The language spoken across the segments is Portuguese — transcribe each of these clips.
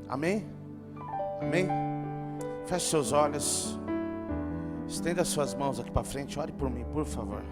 Amém? Amém? Feche seus olhos. Estenda as suas mãos aqui para frente. Ore por mim, por favor.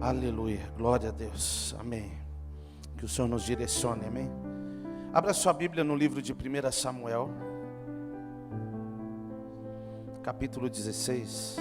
Aleluia, glória a Deus, amém. Que o Senhor nos direcione, amém. Abra sua Bíblia no livro de 1 Samuel, capítulo 16.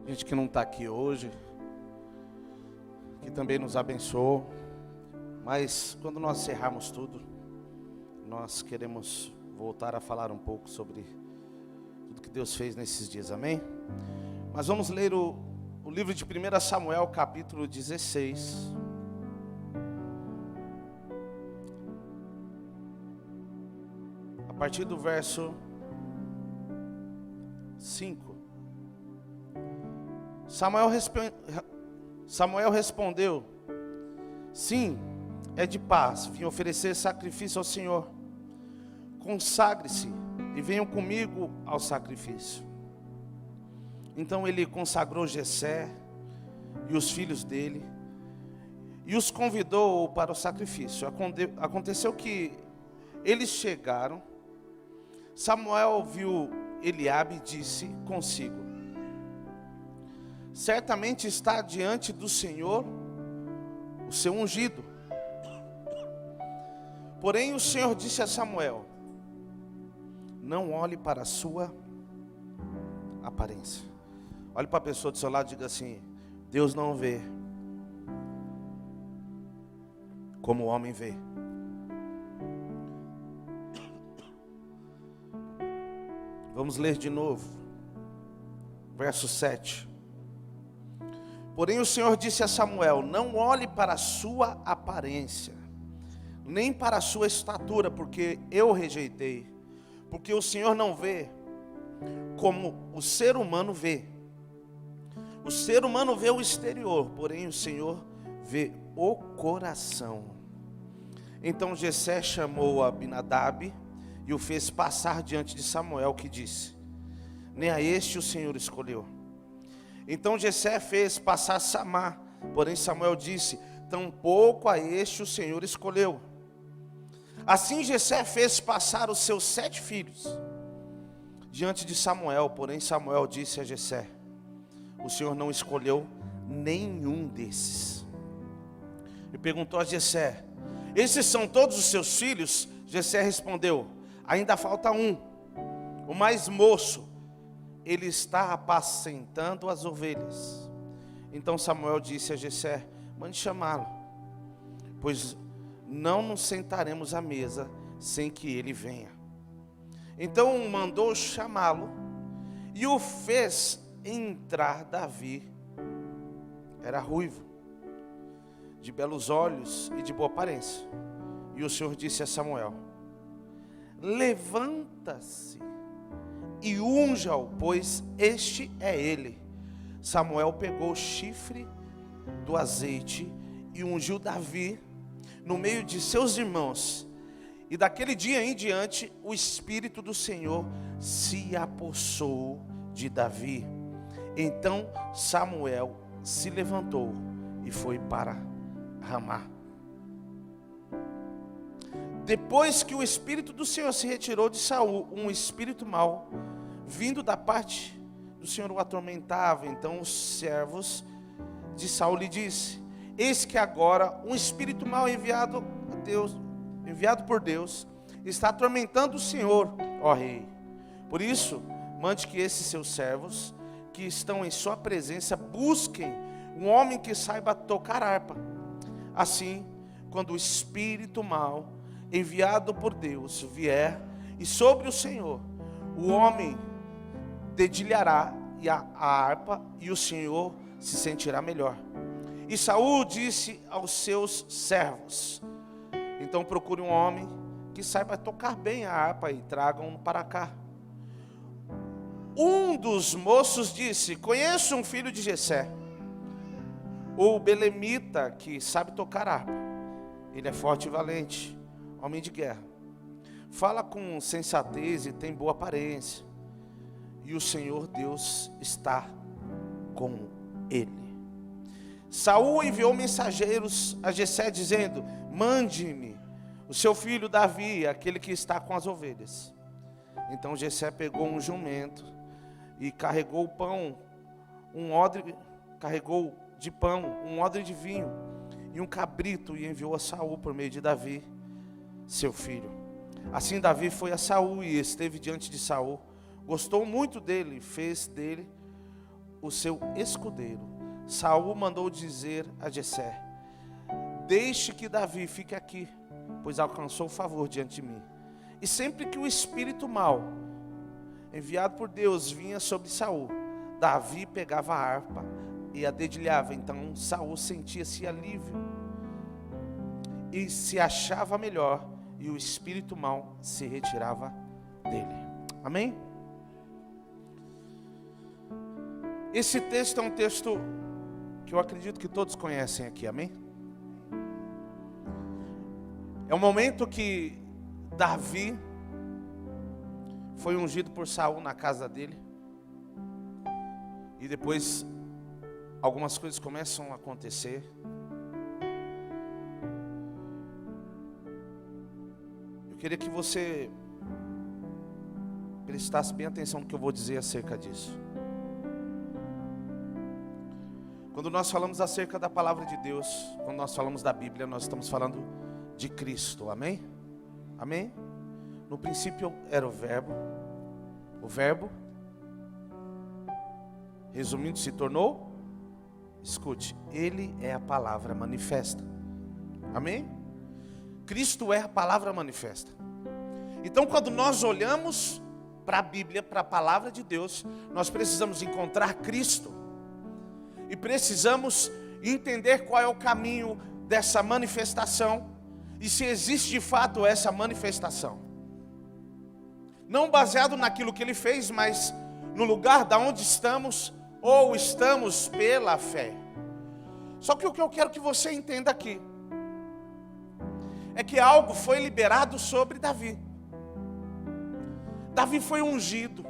Gente que não está aqui hoje, que também nos abençoou, mas quando nós encerrarmos tudo, nós queremos voltar a falar um pouco sobre tudo que Deus fez nesses dias, amém? Mas vamos ler o livro de 1 Samuel, capítulo 16. A partir do verso 5. Samuel respondeu: sim, é de paz, vim oferecer sacrifício ao Senhor. Consagre-se e venham comigo ao sacrifício. Então ele consagrou Jessé e os filhos dele e os convidou para o sacrifício. Aconteceu que eles chegaram. Samuel viu Eliabe e disse consigo: certamente está diante do Senhor o seu ungido. Porém o Senhor disse a Samuel: não olhe para a sua aparência. Olhe para a pessoa do seu lado e diga assim: Deus não vê como o homem vê. Vamos ler de novo, verso 7. Porém o Senhor disse a Samuel: não olhe para a sua aparência, nem para a sua estatura, porque eu rejeitei. Porque o Senhor não vê como o ser humano vê. O ser humano vê o exterior, porém o Senhor vê o coração. Então Jessé chamou Abinadab e o fez passar diante de Samuel, que disse: nem a este o Senhor escolheu. Então Jessé fez passar Samá, porém Samuel disse: tampouco a este o Senhor escolheu. Assim Jessé fez passar os seus 7 filhos diante de Samuel, porém Samuel disse a Jessé: o Senhor não escolheu nenhum desses. E perguntou a Jessé: esses são todos os seus filhos? Jessé respondeu: ainda falta um, o mais moço. Ele está apacentando as ovelhas. Então Samuel disse a Jessé: mande chamá-lo, pois não nos sentaremos à mesa sem que ele venha. Então mandou chamá-lo e o fez entrar. Davi era ruivo, de belos olhos e de boa aparência. E o Senhor disse a Samuel: levanta-se e unja-o, pois este é ele. Samuel pegou o chifre do azeite e ungiu Davi no meio de seus irmãos. E daquele dia em diante o Espírito do Senhor se apossou de Davi. Então Samuel se levantou e foi para Ramá. Depois que o Espírito do Senhor se retirou de Saul, um espírito mau vindo da parte do Senhor o atormentava. Então os servos de Saul lhe disse: eis que agora um espírito mau enviado por Deus está atormentando o Senhor, ó rei. Por isso mande que esses seus servos, que estão em sua presença, busquem um homem que saiba tocar harpa. Assim, quando o espírito mau, enviado por Deus, vier, e sobre o Senhor, o homem dedilhará a harpa, e o Senhor se sentirá melhor. E Saul disse aos seus servos: então procure um homem que saiba tocar bem a harpa e tragam-no para cá. Um dos moços disse: conheço um filho de Jessé, o belemita, que sabe tocar harpa. Ele é forte e valente, homem de guerra. Fala com sensatez e tem boa aparência. E o Senhor Deus está com ele. Saul enviou mensageiros a Jessé dizendo: mande-me o seu filho Davi, aquele que está com as ovelhas. Então Jessé pegou um jumento e carregou de pão, um odre de vinho e um cabrito, e enviou a Saul por meio de Davi, seu filho. Assim Davi foi a Saul e esteve diante de Saul. Gostou muito dele, fez dele o seu escudeiro. Saul mandou dizer a Jessé: deixe que Davi fique aqui, pois alcançou favor diante de mim. E sempre que o espírito mau, enviado por Deus, vinha sobre Saul, Davi pegava a harpa e a dedilhava. Então Saul sentia-se alívio e se achava melhor, e o espírito mau se retirava dele. Amém? Esse texto é um texto que eu acredito que todos conhecem aqui, amém? É um momento que Davi foi ungido por Saul na casa dele. E depois algumas coisas começam a acontecer. Eu queria que você prestasse bem atenção no que eu vou dizer acerca disso. Quando nós falamos acerca da palavra de Deus, quando nós falamos da Bíblia, nós estamos falando de Cristo, amém? Amém? No princípio era o verbo, resumindo, se tornou, escute, ele é a palavra manifesta, amém? Cristo é a palavra manifesta. Então quando nós olhamos para a Bíblia, para a palavra de Deus, nós precisamos encontrar Cristo. E precisamos entender qual é o caminho dessa manifestação, e se existe de fato essa manifestação. Não baseado naquilo que ele fez, mas no lugar da onde estamos, ou estamos pela fé. Só que o que eu quero que você entenda aqui é que algo foi liberado sobre Davi. Davi foi ungido.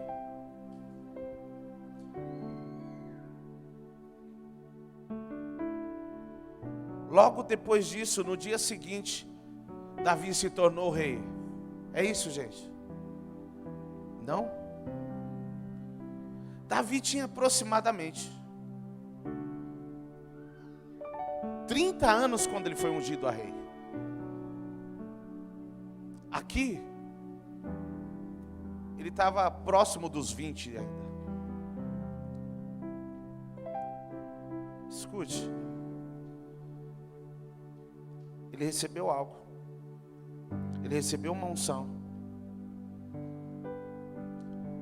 Logo depois disso, no dia seguinte, Davi se tornou rei. É isso, gente? Não? Davi tinha aproximadamente 30 anos quando ele foi ungido a rei. Aqui, ele estava próximo dos 20 ainda. Escute. Ele recebeu algo. Ele recebeu uma unção.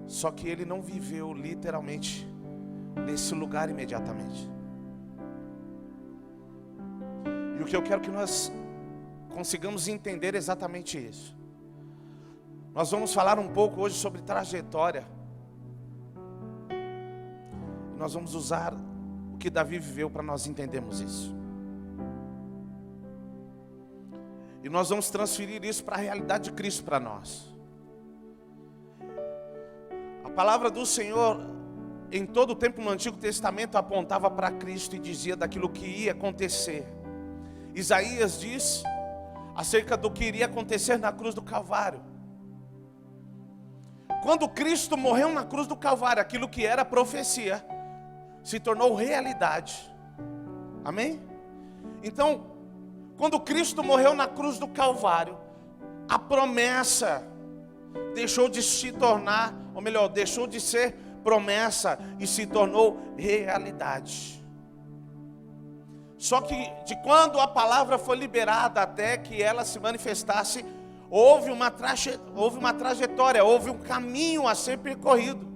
Só que ele não viveu literalmente nesse lugar imediatamente. E o que eu quero que nós consigamos entender exatamente isso. Nós vamos falar um pouco hoje sobre trajetória. Nós vamos usar o que Davi viveu para nós entendermos isso. E nós vamos transferir isso para a realidade de Cristo para nós. A palavra do Senhor, em todo o tempo no Antigo Testamento, apontava para Cristo e dizia daquilo que ia acontecer. Isaías diz acerca do que iria acontecer na cruz do Calvário. Quando Cristo morreu na cruz do Calvário, aquilo que era profecia se tornou realidade. Amém? Então, quando Cristo morreu na cruz do Calvário, a promessa deixou de se tornar, ou melhor, deixou de ser promessa e se tornou realidade. Só que de quando a palavra foi liberada até que ela se manifestasse, houve uma trajetória, houve um caminho a ser percorrido.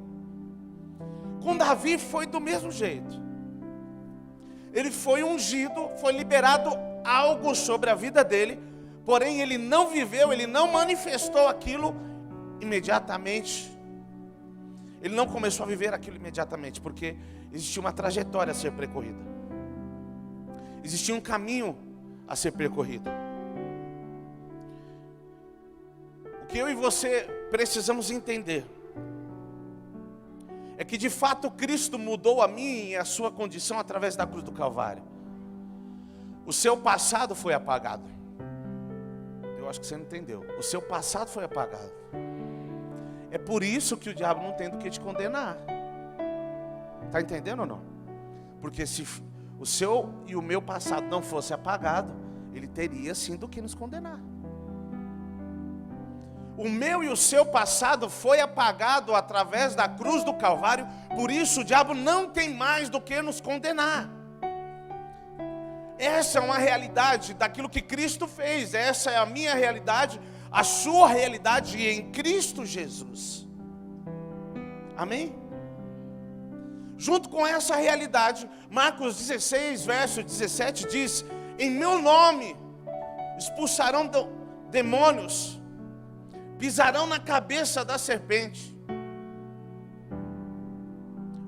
Com Davi foi do mesmo jeito. Ele foi ungido, foi liberado algo sobre a vida dele, porém ele não viveu, ele não manifestou aquilo imediatamente. Ele não começou a viver aquilo imediatamente, porque existia uma trajetória a ser percorrida. Existia um caminho a ser percorrido. O que eu e você precisamos entender é que de fato Cristo mudou a mim e a sua condição através da cruz do Calvário. O seu passado foi apagado. Eu acho que você não entendeu. O seu passado foi apagado. É por isso que o diabo não tem do que te condenar. Está entendendo ou não? Porque se o seu e o meu passado não fosse apagado, ele teria sim do que nos condenar. O meu e o seu passado foi apagado através da cruz do Calvário, por isso o diabo não tem mais do que nos condenar. Essa é uma realidade daquilo que Cristo fez, essa é a minha realidade, a sua realidade em Cristo Jesus. Amém? Junto com essa realidade, Marcos 16, verso 17 diz: em meu nome expulsarão demônios, pisarão na cabeça da serpente,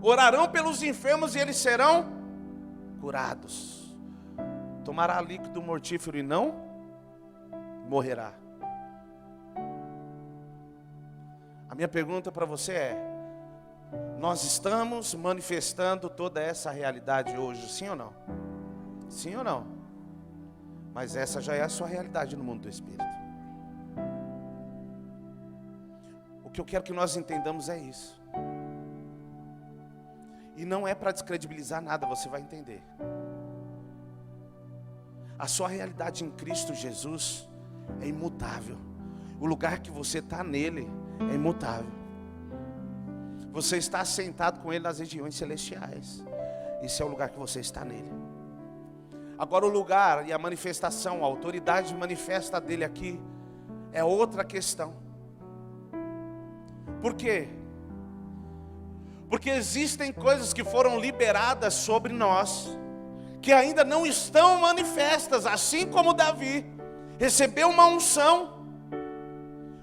orarão pelos enfermos e eles serão curados, tomará líquido mortífero e não morrerá. A minha pergunta para você é: nós estamos manifestando toda essa realidade hoje, sim ou não? Sim ou não? Mas essa já é a sua realidade no mundo do Espírito. O que eu quero que nós entendamos é isso. E não é para descredibilizar nada, você vai entender. A sua realidade em Cristo Jesus é imutável. O lugar que você está nele é imutável. Você está sentado com ele nas regiões celestiais. Esse é o lugar que você está nele. Agora o lugar e a manifestação, a autoridade manifesta dele aqui é outra questão. Por quê? Porque existem coisas que foram liberadas sobre nós, que ainda não estão manifestas, assim como Davi recebeu uma unção,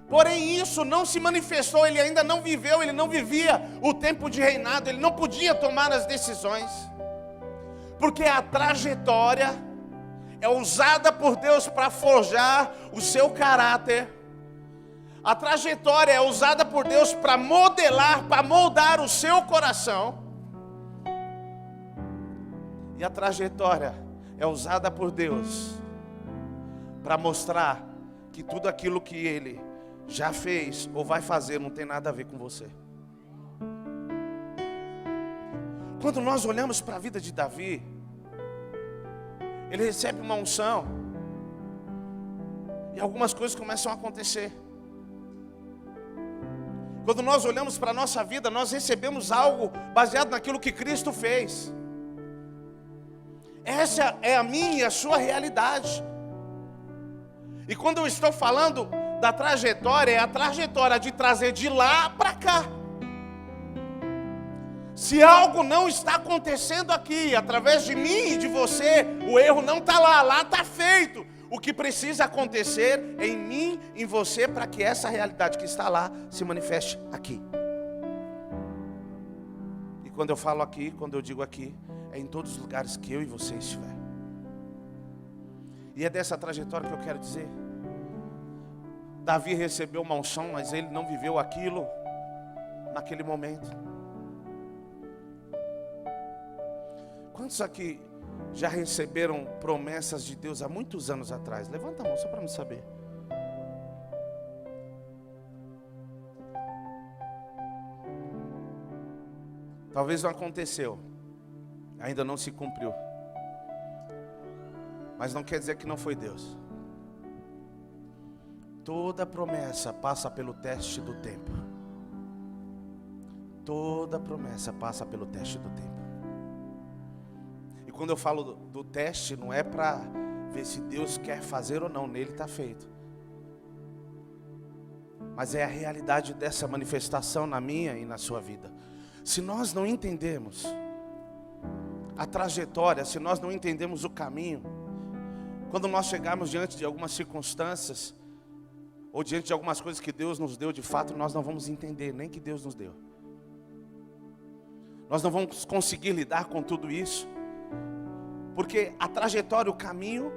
porém isso não se manifestou, ele ainda não viveu, ele não vivia o tempo de reinado, ele não podia tomar as decisões, porque a trajetória é usada por Deus para forjar o seu caráter. A trajetória é usada por Deus para modelar, para moldar o seu coração. E a trajetória é usada por Deus para mostrar que tudo aquilo que Ele já fez ou vai fazer não tem nada a ver com você. Quando nós olhamos para a vida de Davi, ele recebe uma unção e algumas coisas começam a acontecer. Quando nós olhamos para a nossa vida, nós recebemos algo baseado naquilo que Cristo fez. Essa é a minha e a sua realidade. E quando eu estou falando da trajetória, é a trajetória de trazer de lá para cá. Se algo não está acontecendo aqui, através de mim e de você, o erro não está lá, lá está feito. O que precisa acontecer em mim, em você, para que essa realidade que está lá se manifeste aqui. E quando eu falo aqui, quando eu digo aqui, é em todos os lugares que eu e você estiver. E é dessa trajetória que eu quero dizer. Davi recebeu uma unção, mas ele não viveu aquilo naquele momento. Quantos aqui já receberam promessas de Deus há muitos anos atrás? Levanta a mão só para me saber. Talvez não aconteceu, ainda não se cumpriu, mas não quer dizer que não foi Deus. Toda promessa passa pelo teste do tempo. Toda promessa passa pelo teste do tempo. E quando eu falo do teste, não é para ver se Deus quer fazer ou não, nele está feito. Mas é a realidade dessa manifestação na minha e na sua vida. Se nós não entendemos a trajetória, se nós não entendemos o caminho, quando nós chegarmos diante de algumas circunstâncias, ou diante de algumas coisas que Deus nos deu de fato, nós não vamos entender nem que Deus nos deu. Nós não vamos conseguir lidar com tudo isso, porque a trajetória, o caminho,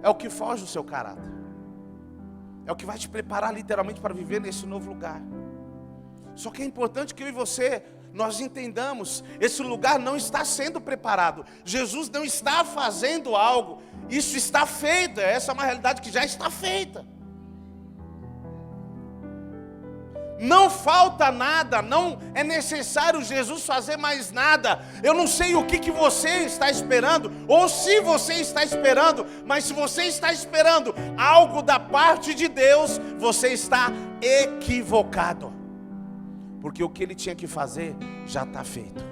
é o que foge do seu caráter. É o que vai te preparar literalmente para viver nesse novo lugar. Só que é importante que eu e você, nós entendamos, esse lugar não está sendo preparado. Jesus não está fazendo algo, isso está feito, essa é uma realidade que já está feita. Não falta nada, não é necessário Jesus fazer mais nada. Eu não sei o que você está esperando, ou se você está esperando, mas se você está esperando algo da parte de Deus, você está equivocado. Porque o que Ele tinha que fazer já está feito.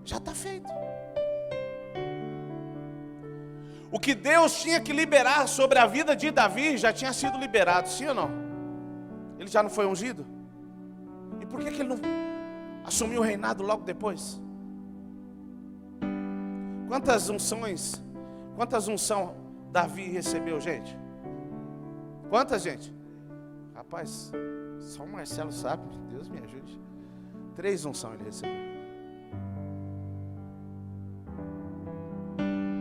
Já está feito. O que Deus tinha que liberar sobre a vida de Davi já tinha sido liberado, sim ou não? Ele já não foi ungido? E por que ele não assumiu o reinado logo depois? Quantas unções Davi recebeu, gente? Quantas, gente? Rapaz, só o Marcelo sabe, Deus me ajude. 3 unções ele recebeu.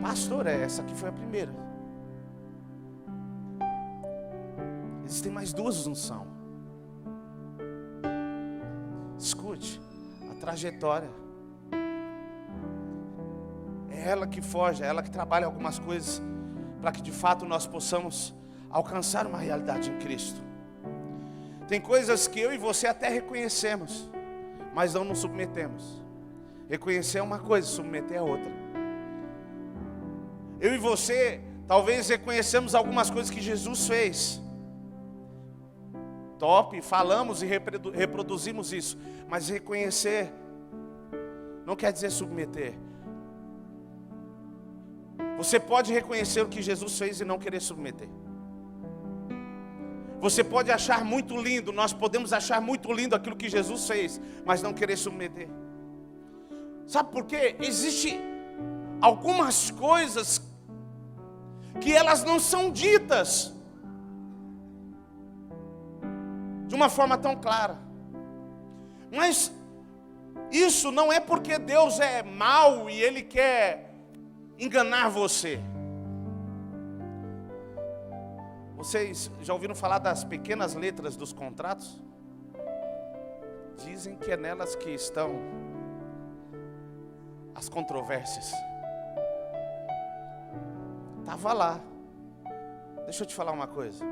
Pastor, essa aqui foi a primeira. Existem mais 2 unções. Escute, a trajetória. É ela que foge, é ela que trabalha algumas coisas para que de fato nós possamos alcançar uma realidade em Cristo. Tem coisas que eu e você até reconhecemos, mas não nos submetemos. Reconhecer é uma coisa, submeter é outra. Eu e você, talvez reconhecemos algumas coisas que Jesus fez. Top, falamos e reproduzimos isso. Mas reconhecer não quer dizer submeter. Você pode reconhecer o que Jesus fez e não querer submeter. Você pode achar muito lindo, nós podemos achar muito lindo aquilo que Jesus fez, mas não querer submeter. Sabe por quê? Existem algumas coisas que elas não são ditas de uma forma tão clara. Mas isso não é porque Deus é mau e Ele quer enganar você. Vocês já ouviram falar das pequenas letras dos contratos? Dizem que é nelas que estão as controvérsias. Estava lá. Deixa eu te falar uma coisa.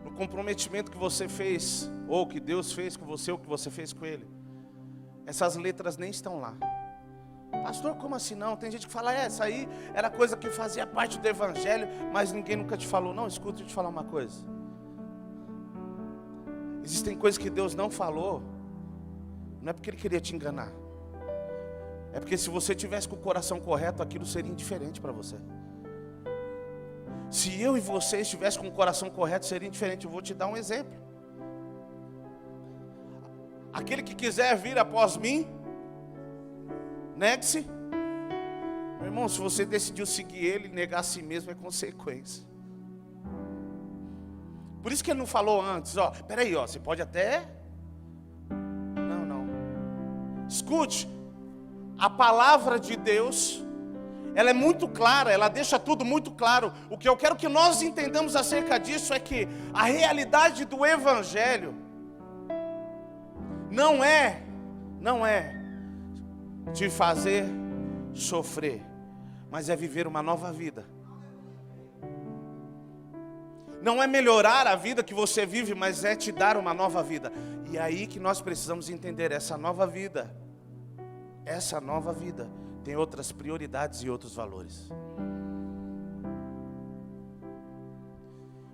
No comprometimento que você fez, ou que Deus fez com você, ou que você fez com Ele, essas letras nem estão lá. Pastor, como assim não? Tem gente que fala, essa aí era coisa que fazia parte do Evangelho, mas ninguém nunca te falou. Não, escuta, deixa eu te falar uma coisa. Existem coisas que Deus não falou, não é porque Ele queria te enganar. É porque se você tivesse com o coração correto, aquilo seria indiferente para você. Se eu e você estivessem com o coração correto, seria indiferente. Eu vou te dar um exemplo. Aquele que quiser vir após mim, negue-se. Meu irmão, se você decidiu seguir Ele, negar a si mesmo é consequência. Por isso que Ele não falou antes, peraí, você pode até... Não. Escute. A palavra de Deus, ela é muito clara, ela deixa tudo muito claro. O que eu quero que nós entendamos acerca disso é que a realidade do Evangelho não é te fazer sofrer, mas é viver uma nova vida. Não é melhorar a vida que você vive, mas é te dar uma nova vida. E é aí que nós precisamos entender essa nova vida tem outras prioridades e outros valores.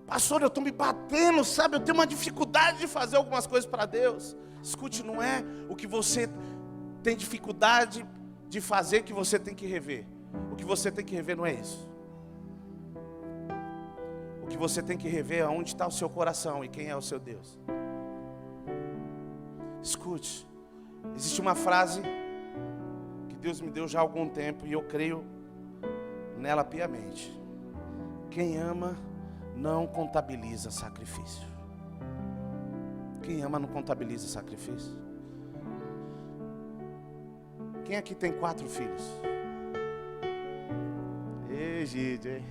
Pastor, eu estou me batendo, sabe? Eu tenho uma dificuldade de fazer algumas coisas para Deus. Escute, não é o que você tem dificuldade de fazer que você tem que rever. O que você tem que rever não é isso. O que você tem que rever é onde está o seu coração e quem é o seu Deus. Escute, existe uma frase que Deus me deu já há algum tempo e eu creio nela piamente. Quem ama não contabiliza sacrifício. Quem ama não contabiliza sacrifício. Quem aqui tem 4 filhos? Ei, Gide, hein?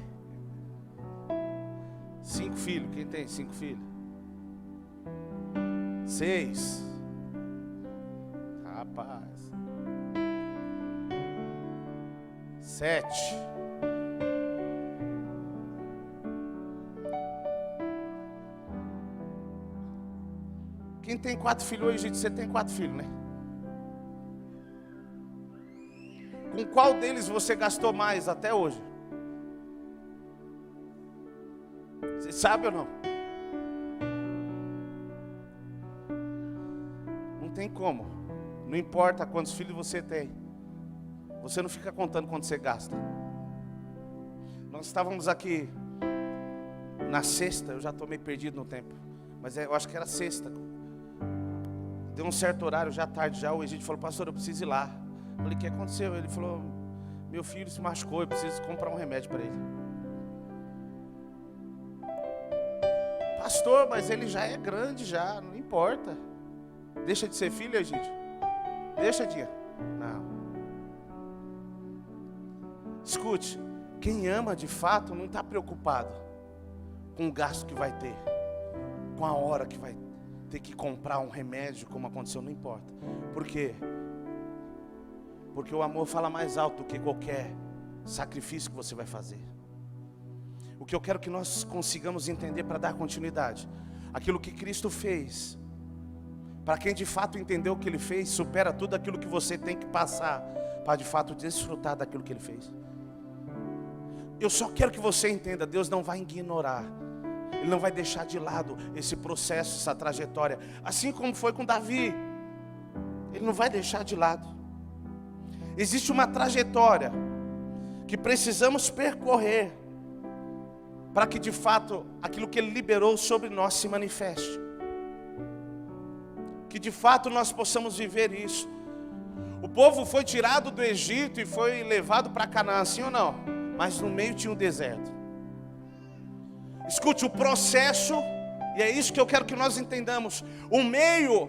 5 filhos, quem tem 5 filhos? 6. Rapaz. 7. Quem tem 4 filhos hoje, gente? Você tem 4 filhos, né? Com qual deles você gastou mais até hoje? Você sabe ou não? Não tem como. Não importa quantos filhos você tem. Você não fica contando quanto você gasta. Nós estávamos aqui na sexta, eu já estou meio perdido no tempo. Mas eu acho que era sexta. Deu um certo horário, já tarde já, o Egídio falou, pastor, eu preciso ir lá. Eu falei, o que aconteceu? Ele falou, meu filho se machucou, eu preciso comprar um remédio para ele. Pastor, mas ele já é grande já, não importa. Deixa de ser filho, Egídio? Deixa de ir. Não. Escute, quem ama de fato não está preocupado com o gasto que vai ter, com a hora que vai ter que comprar um remédio, como aconteceu, não importa. Por quê? Porque o amor fala mais alto do que qualquer sacrifício que você vai fazer. O que eu quero que nós consigamos entender para dar continuidade, aquilo que Cristo fez, para quem de fato entendeu o que Ele fez, supera tudo aquilo que você tem que passar, para de fato desfrutar daquilo que Ele fez. Eu só quero que você entenda, Deus não vai ignorar, Ele não vai deixar de lado esse processo, essa trajetória, assim como foi com Davi, Ele não vai deixar de lado. Existe uma trajetória que precisamos percorrer para que de fato aquilo que Ele liberou sobre nós se manifeste. Que de fato nós possamos viver isso. O povo foi tirado do Egito e foi levado para Canaã, sim ou não? Mas no meio tinha um deserto. Escute, o processo, e é isso que eu quero que nós entendamos. O meio,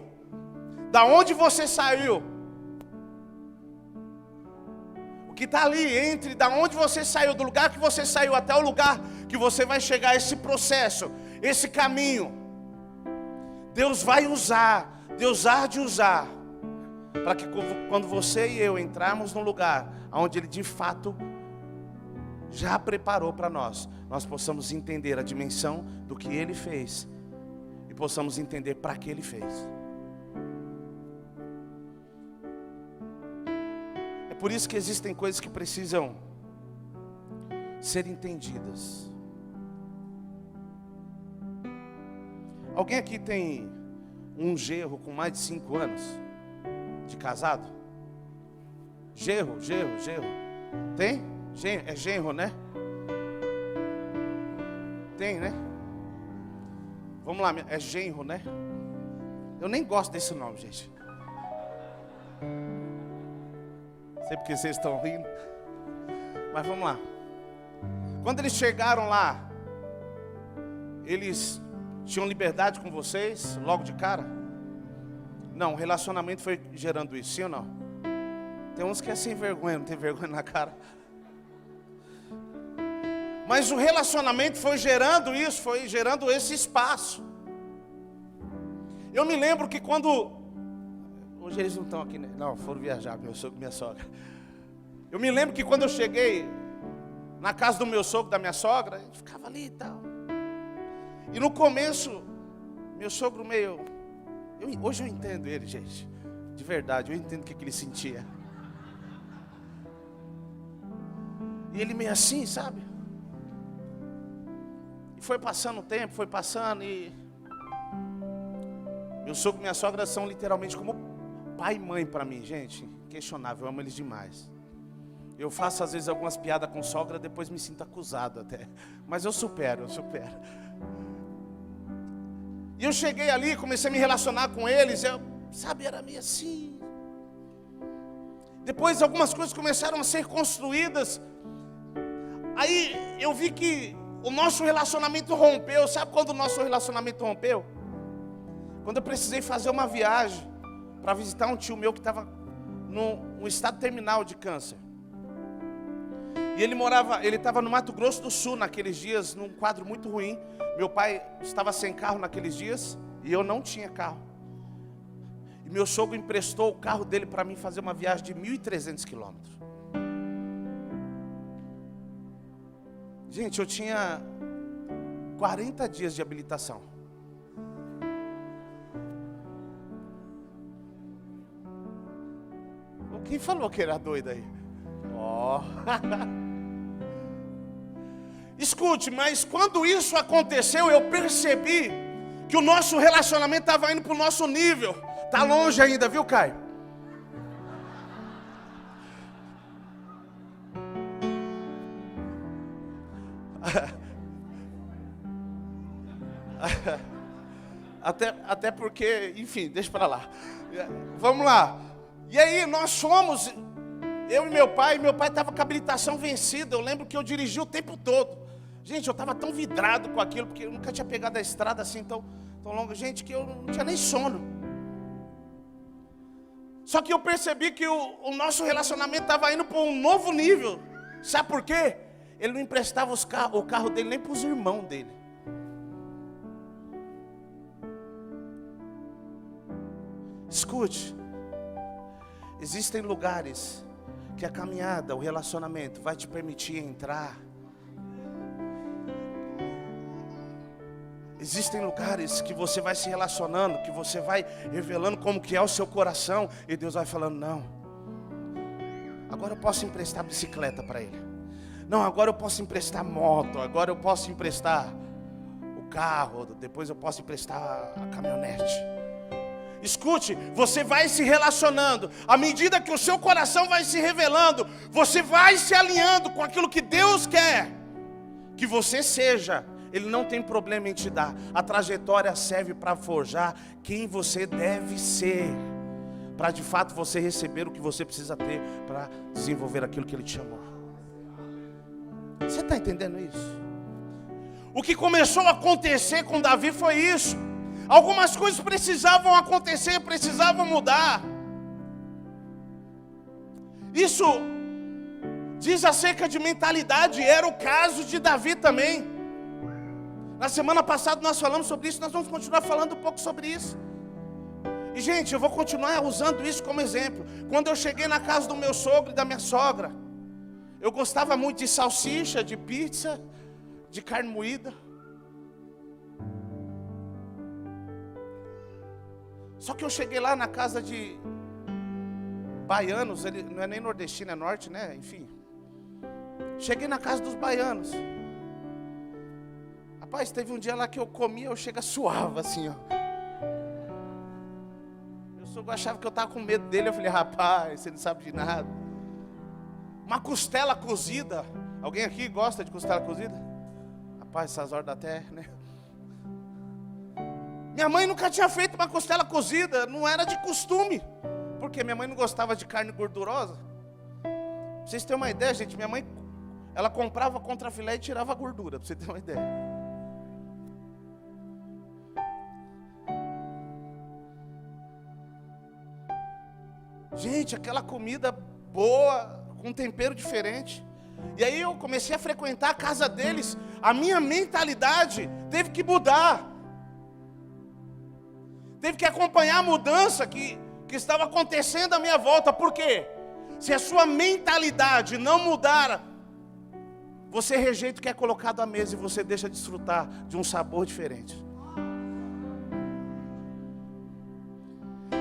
da onde você saiu, o que está ali entre da onde você saiu, do lugar que você saiu até o lugar que você vai chegar, esse processo, esse caminho, Deus vai usar, Deus há de usar, para que quando você e eu entrarmos no lugar onde Ele de fato já preparou para nós possamos entender a dimensão do que Ele fez e possamos entender para que Ele fez. É por isso que existem coisas que precisam ser entendidas. Alguém aqui tem um genro com mais de 5 anos de casado? Genro. Tem? É genro, né? Tem, né? Vamos lá, é genro, né? Eu nem gosto desse nome, gente. Sei porque vocês estão rindo. Mas vamos lá. Quando eles chegaram lá, eles tinham liberdade com vocês logo de cara? Não, o relacionamento foi gerando isso, sim ou não? Tem uns que é sem vergonha, não tem vergonha na cara. Mas o relacionamento foi gerando isso, foi gerando esse espaço. Eu me lembro que quando... Hoje eles não estão aqui, né? Não, foram viajar, meu sogro e minha sogra. Eu me lembro que quando eu cheguei na casa do meu sogro, da minha sogra, a gente ficava ali e tal. E no começo, meu sogro meio... hoje eu entendo ele, gente. De verdade, eu entendo o que ele sentia. E ele meio assim, sabe? E foi passando o tempo, foi passando e... Meu sogro e minha sogra são literalmente como pai e mãe para mim, gente. Questionável, eu amo eles demais. Eu faço às vezes algumas piadas com sogra, depois me sinto acusado até. Mas eu supero. E eu cheguei ali, comecei a me relacionar com eles, sabe, era meio assim. Depois algumas coisas começaram a ser construídas. Aí eu vi que o nosso relacionamento rompeu. Sabe quando o nosso relacionamento rompeu? Quando eu precisei fazer uma viagem para visitar um tio meu que estava num estado terminal de câncer. E ele estava no Mato Grosso do Sul naqueles dias, num quadro muito ruim. Meu pai estava sem carro naqueles dias e eu não tinha carro. E meu sogro emprestou o carro dele para mim fazer uma viagem de 1.300 quilômetros. Gente, eu tinha 40 dias de habilitação. Quem falou que era doido aí? Ó. Escute, mas quando isso aconteceu, eu percebi que o nosso relacionamento estava indo para o nosso nível. Está longe ainda, viu, Caio? Até porque, enfim, deixa para lá. Vamos lá. E aí nós fomos, eu e meu pai estava com a habilitação vencida. Eu lembro que eu dirigi o tempo todo. Gente, eu estava tão vidrado com aquilo, porque eu nunca tinha pegado a estrada assim tão longa, gente, que eu não tinha nem sono. Só que eu percebi que o nosso relacionamento estava indo para um novo nível. Sabe por quê? Ele não emprestava o carro dele nem para os irmãos dele. Escute. Existem lugares que a caminhada, o relacionamento vai te permitir entrar. Existem lugares que você vai se relacionando, que você vai revelando como que é o seu coração, e Deus vai falando, não, agora eu posso emprestar bicicleta para ele. Não, agora eu posso emprestar moto, agora eu posso emprestar o carro, depois eu posso emprestar a caminhonete. Escute, você vai se relacionando, à medida que o seu coração vai se revelando, você vai se alinhando com aquilo que Deus quer que você seja. Ele não tem problema em te dar. A trajetória serve para forjar quem você deve ser, para de fato você receber o que você precisa ter para desenvolver aquilo que Ele te chamou. Você está entendendo isso? O que começou a acontecer com Davi foi isso. Algumas coisas precisavam acontecer, precisavam mudar. Isso diz acerca de mentalidade, era o caso de Davi também. Na semana passada nós falamos sobre isso, nós vamos continuar falando um pouco sobre isso. E gente, eu vou continuar usando isso como exemplo. Quando eu cheguei na casa do meu sogro e da minha sogra, eu gostava muito de salsicha, de pizza, de carne moída. Só que eu cheguei lá na casa de baianos, ele não é nem nordestino, é norte, né? Enfim. Cheguei na casa dos baianos. Rapaz, teve um dia lá que eu comia, eu chega suava assim, ó. Meu sogro achava que eu estava com medo dele, eu falei, rapaz, você não sabe de nada. Uma costela cozida. Alguém aqui gosta de costela cozida? Rapaz, essas horas da terra, né? Minha mãe nunca tinha feito uma costela cozida, não era de costume. Porque minha mãe não gostava de carne gordurosa. Pra vocês terem uma ideia, gente, minha mãe, ela comprava contrafilé e tirava a gordura, pra vocês terem uma ideia. Gente, aquela comida boa, com tempero diferente. E aí eu comecei a frequentar a casa deles. A minha mentalidade teve que mudar. Teve que acompanhar a mudança que estava acontecendo à minha volta. Por quê? Se a sua mentalidade não mudar, você rejeita o que é colocado à mesa e você deixa de desfrutar de um sabor diferente.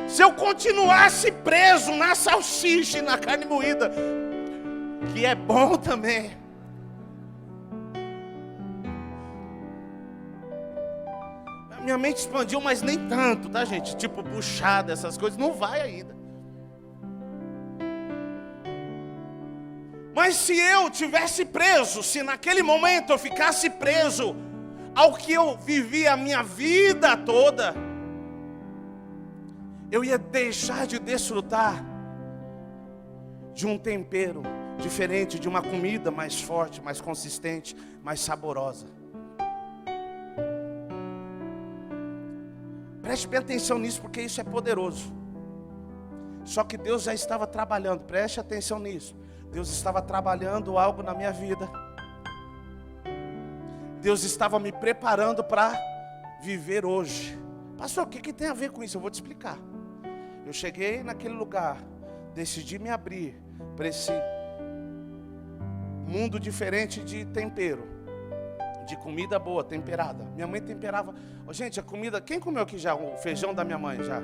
Se eu continuasse preso na salsicha e na carne moída, que é bom também. Minha mente expandiu, mas nem tanto, tá, gente? Tipo, puxada, essas coisas, não vai ainda. Mas se eu tivesse preso, se naquele momento eu ficasse preso ao que eu vivi a minha vida toda, eu ia deixar de desfrutar de um tempero diferente, de uma comida mais forte, mais consistente, mais saborosa. Preste bem atenção nisso, porque isso é poderoso. Só que Deus já estava trabalhando, preste atenção nisso. Deus estava trabalhando algo na minha vida. Deus estava me preparando para viver hoje. Pastor, o que tem a ver com isso? Eu vou te explicar. Eu cheguei naquele lugar, decidi me abrir para esse mundo diferente de tempero, de comida boa, temperada. Minha mãe temperava. Oh, gente, a comida, quem comeu aqui já o feijão da minha mãe já?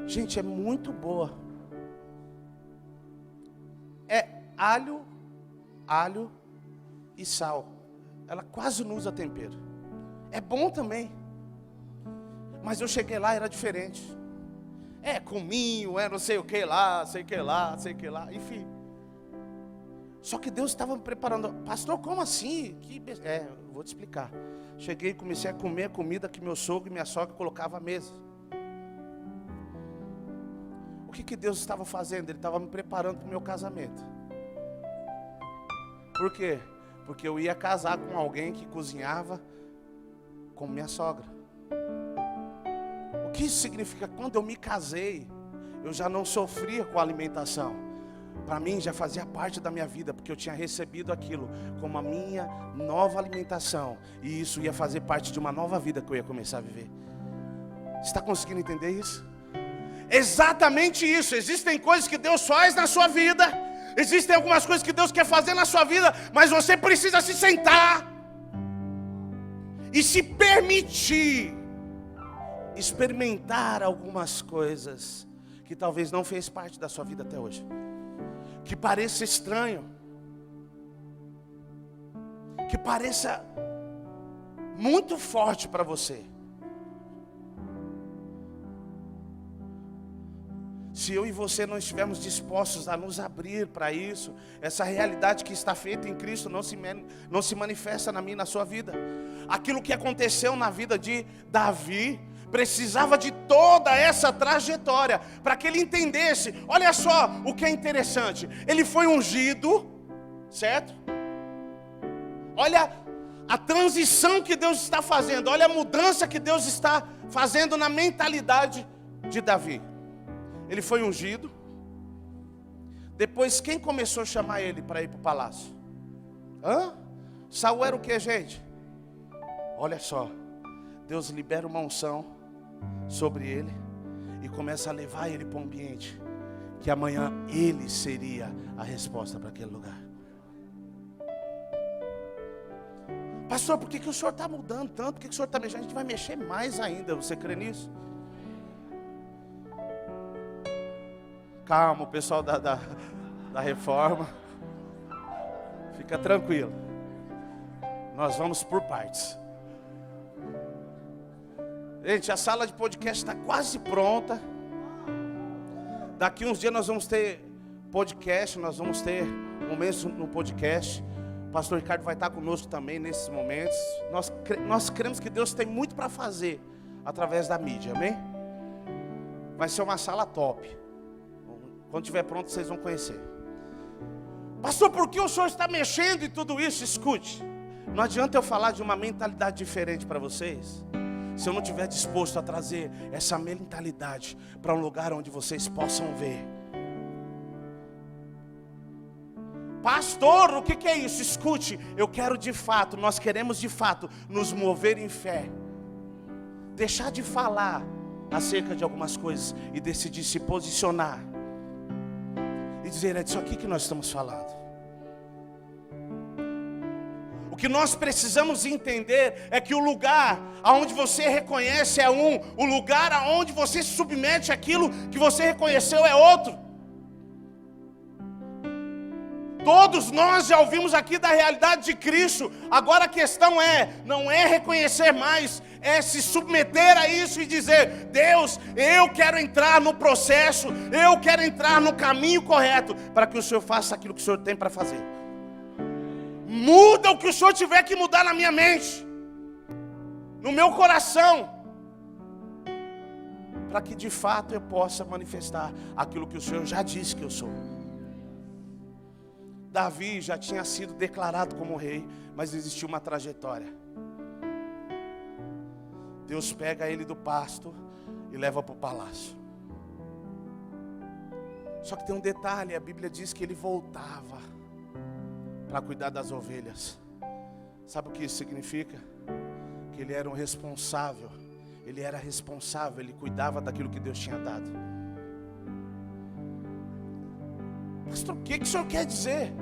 Gente, é muito boa. É alho e sal. Ela quase não usa tempero. É bom também. Mas eu cheguei lá, era diferente. É cominho, é não sei o que lá, sei que lá, enfim. Só que Deus estava me preparando. Pastor, como assim? Eu vou te explicar. Cheguei e comecei a comer a comida que meu sogro e minha sogra colocavam à mesa. O que Deus estava fazendo? Ele estava me preparando para o meu casamento. Por quê? Porque eu ia casar com alguém que cozinhava com minha sogra. O que isso significa? Quando eu me casei, eu já não sofria com a alimentação. Para mim já fazia parte da minha vida, porque eu tinha recebido aquilo como a minha nova alimentação. E isso ia fazer parte de uma nova vida que eu ia começar a viver. Você está conseguindo entender isso? Exatamente isso. Existem coisas que Deus faz na sua vida. Existem algumas coisas que Deus quer fazer na sua vida, mas você precisa se sentar e se permitir experimentar algumas coisas que talvez não fez parte da sua vida até hoje, que pareça estranho, que pareça muito forte para você. Se eu e você não estivermos dispostos a nos abrir para isso, essa realidade que está feita em Cristo não se manifesta na minha e na sua vida. Aquilo que aconteceu na vida de Davi precisava de toda essa trajetória para que ele entendesse. Olha só o que é interessante. Ele foi ungido, certo? Olha a transição que Deus está fazendo. Olha a mudança que Deus está fazendo na mentalidade de Davi. Ele foi ungido. Depois quem começou a chamar ele para ir para o palácio? Saul era o que, gente? Olha só. Deus libera uma unção sobre ele e começa a levar ele para um ambiente que amanhã ele seria a resposta para aquele lugar. Pastor, por que o senhor está mudando tanto? Por que o senhor está mexendo? A gente vai mexer mais ainda. Você crê nisso? Calma, o pessoal da reforma. Fica tranquilo. Nós vamos por partes. Gente, a sala de podcast está quase pronta. Daqui uns dias nós vamos ter podcast, nós vamos ter momentos no podcast. O pastor Ricardo vai estar conosco também nesses momentos. Nós cremos que Deus tem muito para fazer através da mídia, amém? Vai ser uma sala top. Quando estiver pronto, vocês vão conhecer. Pastor, por que o senhor está mexendo em tudo isso? Escute, não adianta eu falar de uma mentalidade diferente para vocês, se eu não estiver disposto a trazer essa mentalidade para um lugar onde vocês possam ver. Pastor, o que é isso? Escute, eu quero de fato, nós queremos de fato nos mover em fé. Deixar de falar acerca de algumas coisas e decidir se posicionar. E dizer, é disso aqui que nós estamos falando. O que nós precisamos entender é que o lugar aonde você reconhece é o lugar aonde você se submete àquilo que você reconheceu é outro. Todos nós já ouvimos aqui da realidade de Cristo. Agora a questão não é reconhecer mais, é se submeter a isso e dizer: Deus, eu quero entrar no processo, eu quero entrar no caminho correto, para que o Senhor faça aquilo que o Senhor tem para fazer. Muda o que o Senhor tiver que mudar na minha mente, no meu coração, para que de fato eu possa manifestar aquilo que o Senhor já disse que eu sou. Davi já tinha sido declarado como rei, mas existia uma trajetória. Deus pega ele do pasto e leva para o palácio. Só que tem um detalhe, a Bíblia diz que ele voltava para cuidar das ovelhas. Sabe o que isso significa? Que ele era um responsável. Ele era responsável, ele cuidava daquilo que Deus tinha dado. Pastor, o que o senhor quer dizer?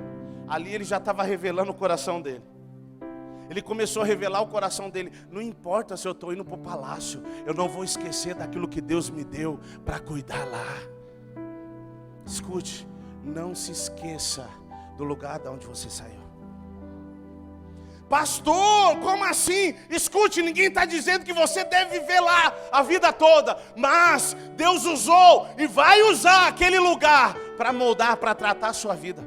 Ali ele já estava revelando o coração dele. Ele começou a revelar o coração dele. Não importa se eu estou indo para o palácio, eu não vou esquecer daquilo que Deus me deu para cuidar lá. Escute, não se esqueça do lugar de onde você saiu. Pastor, como assim? Escute, ninguém está dizendo que você deve viver lá a vida toda, mas Deus usou e vai usar aquele lugar para moldar, para tratar a sua vida.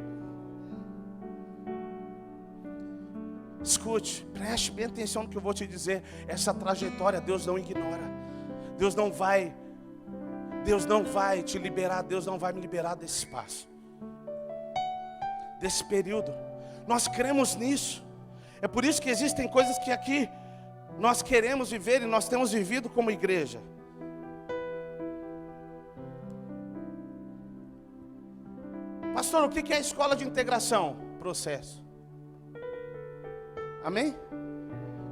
Escute, preste bem atenção no que eu vou te dizer. Essa trajetória Deus não ignora. Deus não vai te liberar, Deus não vai me liberar desse espaço, desse período. Nós cremos nisso. É por isso que existem coisas que aqui nós queremos viver e nós temos vivido como igreja. Pastor, o que é a escola de integração? Processo. Amém?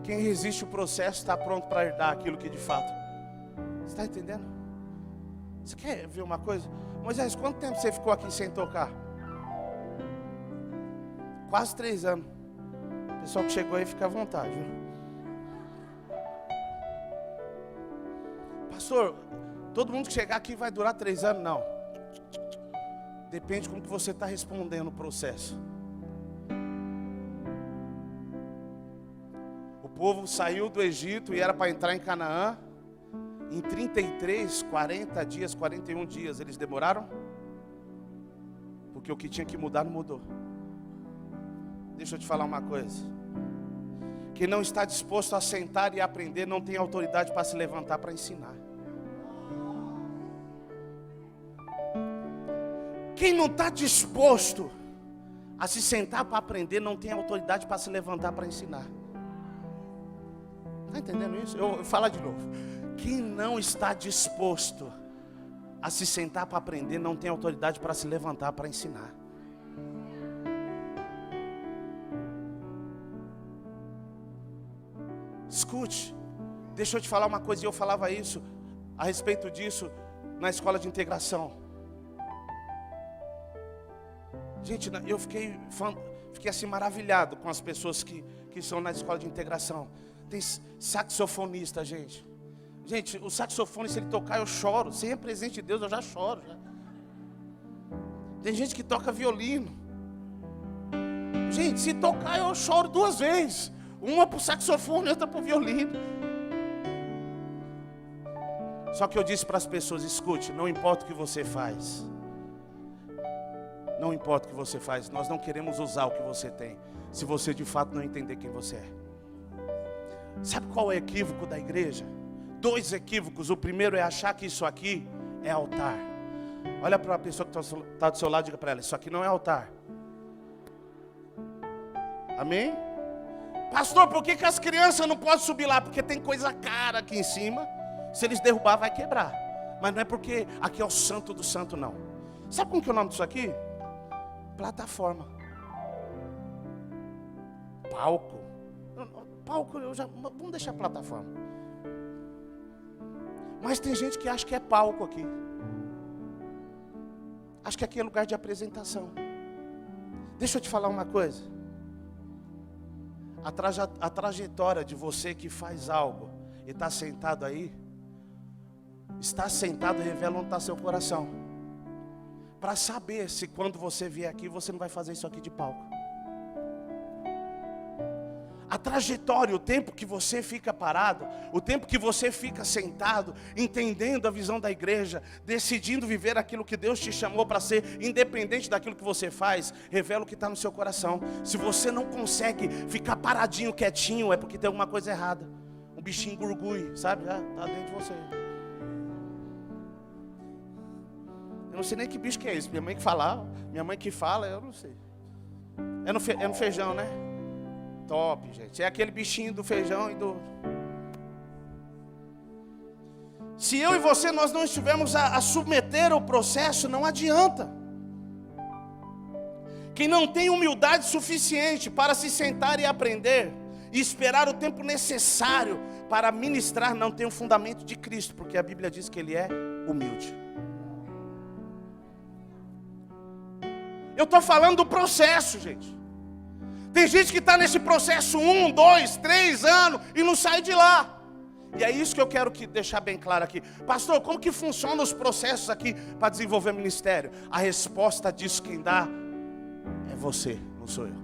Quem resiste o processo está pronto para herdar aquilo que de fato. Você está entendendo? Você quer ver uma coisa? Moisés, quanto tempo você ficou aqui sem tocar? Quase 3 anos. O pessoal que chegou aí fica à vontade, viu? Pastor, todo mundo que chegar aqui vai durar 3 anos? Não. Depende de como que você está respondendo o processo. O povo saiu do Egito e era para entrar em Canaã. Em 33, 40 dias, 41 dias, eles demoraram? Porque o que tinha que mudar não mudou. Deixa eu te falar uma coisa. Quem não está disposto a sentar e aprender não tem autoridade para se levantar para ensinar. Quem não está disposto a se sentar para aprender não tem autoridade para se levantar para ensinar. Está entendendo isso? Eu vou falar de novo. Quem não está disposto a se sentar para aprender não tem autoridade para se levantar para ensinar. Escute, deixa eu te falar uma coisa, e eu falava isso a respeito disso na escola de integração. Gente, eu fiquei assim maravilhado com as pessoas que estão na escola de integração. Tem saxofonista, gente. Gente, o saxofone, se ele tocar, eu choro. Sem a presença de Deus, eu já choro. Já. Tem gente que toca violino. Gente, se tocar, eu choro 2 vezes. Uma para o saxofone e outra para o violino. Só que eu disse para as pessoas: escute, não importa o que você faz. Não importa o que você faz. Nós não queremos usar o que você tem, se você de fato não entender quem você é. Sabe qual é o equívoco da igreja? 2 equívocos. O primeiro é achar que isso aqui é altar. Olha para a pessoa que está do seu lado e diga para ela: isso aqui não é altar. Amém? Pastor, por que as crianças não podem subir lá? Porque tem coisa cara aqui em cima. Se eles derrubar, vai quebrar. Mas não é porque aqui é o santo do santo, não. Sabe como que é o nome disso aqui? Plataforma. Palco. Palco, vamos deixar plataforma. Mas tem gente que acha que é palco aqui. Acho que aqui é lugar de apresentação. Deixa eu te falar uma coisa. A trajetória de você que faz algo e está sentado aí, está sentado revela onde está seu coração. para saber se quando você vier aqui, você não vai fazer isso aqui de palco. A trajetória, o tempo que você fica parado, o tempo que você fica sentado, entendendo a visão da igreja, decidindo viver aquilo que Deus te chamou para ser, independente daquilo que você faz, revela o que está no seu coração. Se você não consegue ficar paradinho, quietinho, é porque tem alguma coisa errada. Um bichinho gurgui, sabe? Já está dentro de você. Eu não sei nem que bicho que é isso. Minha mãe que fala, eu não sei. É no feijão, né? Top, gente. É aquele bichinho do feijão e do... Se eu e você, nós não estivermos a submeter o processo, não adianta. Quem não tem humildade suficiente para se sentar e aprender, e esperar o tempo necessário para ministrar, não tem o fundamento de Cristo, porque a Bíblia diz que Ele é humilde. Eu estou falando do processo, gente. Tem gente que está nesse processo 1, 2, 3 anos e não sai de lá. E é isso que eu quero deixar bem claro aqui. Pastor, como que funcionam os processos aqui para desenvolver ministério? A resposta disso quem dá é você, não sou eu.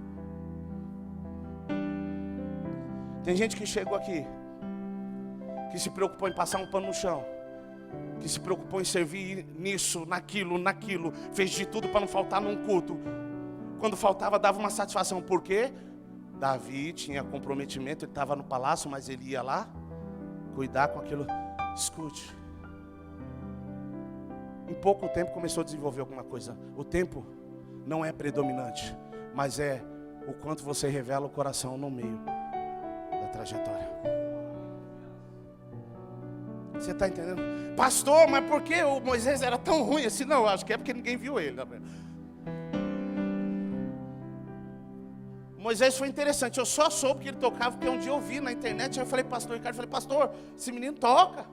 Tem gente que chegou aqui, que se preocupou em passar um pano no chão, que se preocupou em servir nisso, naquilo, fez de tudo para não faltar num culto. Quando faltava, dava uma satisfação. Por quê? Davi tinha comprometimento, ele estava no palácio, mas ele ia lá cuidar com aquilo. Escute. Em pouco tempo começou a desenvolver alguma coisa. O tempo não é predominante, mas é o quanto você revela o coração no meio da trajetória. Você está entendendo? Pastor, mas por que o Moisés era tão ruim assim? Não, acho que é porque ninguém viu ele. Moisés foi interessante, eu só soube que ele tocava porque um dia eu vi na internet, aí eu falei pastor Ricardo, pastor, esse menino toca.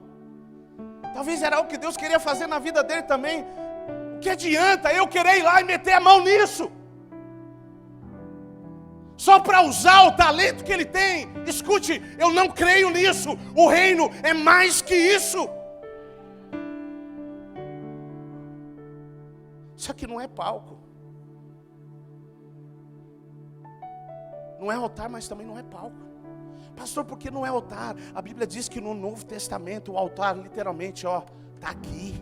Talvez era algo que Deus queria fazer na vida dele também. O que adianta eu querer ir lá e meter a mão nisso? Só para usar o talento que ele tem. Escute, eu não creio nisso. O reino é mais que isso. Isso aqui não é palco. Não é altar, mas também não é palco. Pastor, por que não é altar? A Bíblia diz que no Novo Testamento o altar literalmente, está aqui.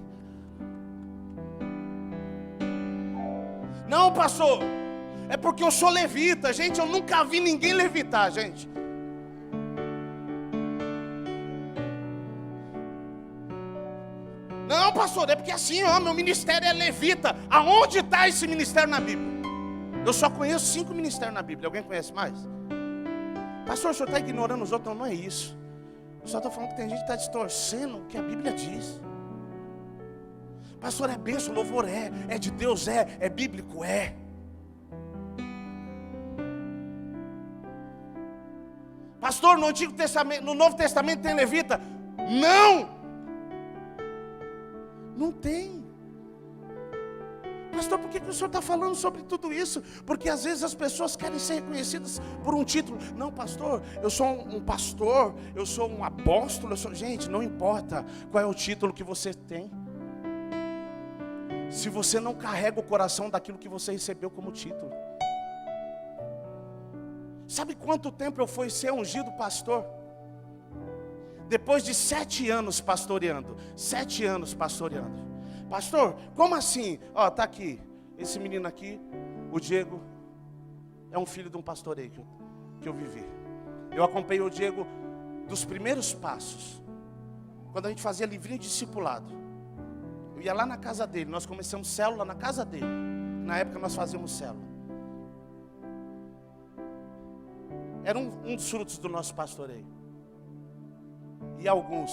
Não, pastor, é porque eu sou levita. Gente, eu nunca vi ninguém levitar, gente. Não, pastor, é porque assim, meu ministério é levita. Aonde está esse ministério na Bíblia? Eu só conheço 5 ministérios na Bíblia. Alguém conhece mais? Pastor, o senhor está ignorando os outros? Não, não é isso. Eu só estou falando que tem gente que está distorcendo o que a Bíblia diz. Pastor, é bênção, louvor é de Deus, é bíblico, é. Pastor, no Antigo Testamento, no Novo Testamento tem levita? Não! Não tem. Pastor, por que o senhor está falando sobre tudo isso? Porque às vezes as pessoas querem ser reconhecidas por um título. Não, pastor, eu sou um pastor, eu sou um apóstolo, Gente, não importa qual é o título que você tem. Se você não carrega o coração daquilo que você recebeu como título. Sabe quanto tempo eu fui ser ungido pastor? Depois de 7 anos pastoreando. 7 anos pastoreando. Pastor, como assim? Está aqui, esse menino aqui, o Diego, é um filho de um pastoreio que eu vivi. Eu acompanhei o Diego dos primeiros passos, quando a gente fazia livrinho de discipulado. Eu ia lá na casa dele, nós começamos célula na casa dele. Na época nós fazíamos célula. Era um dos frutos do nosso pastoreio. E alguns...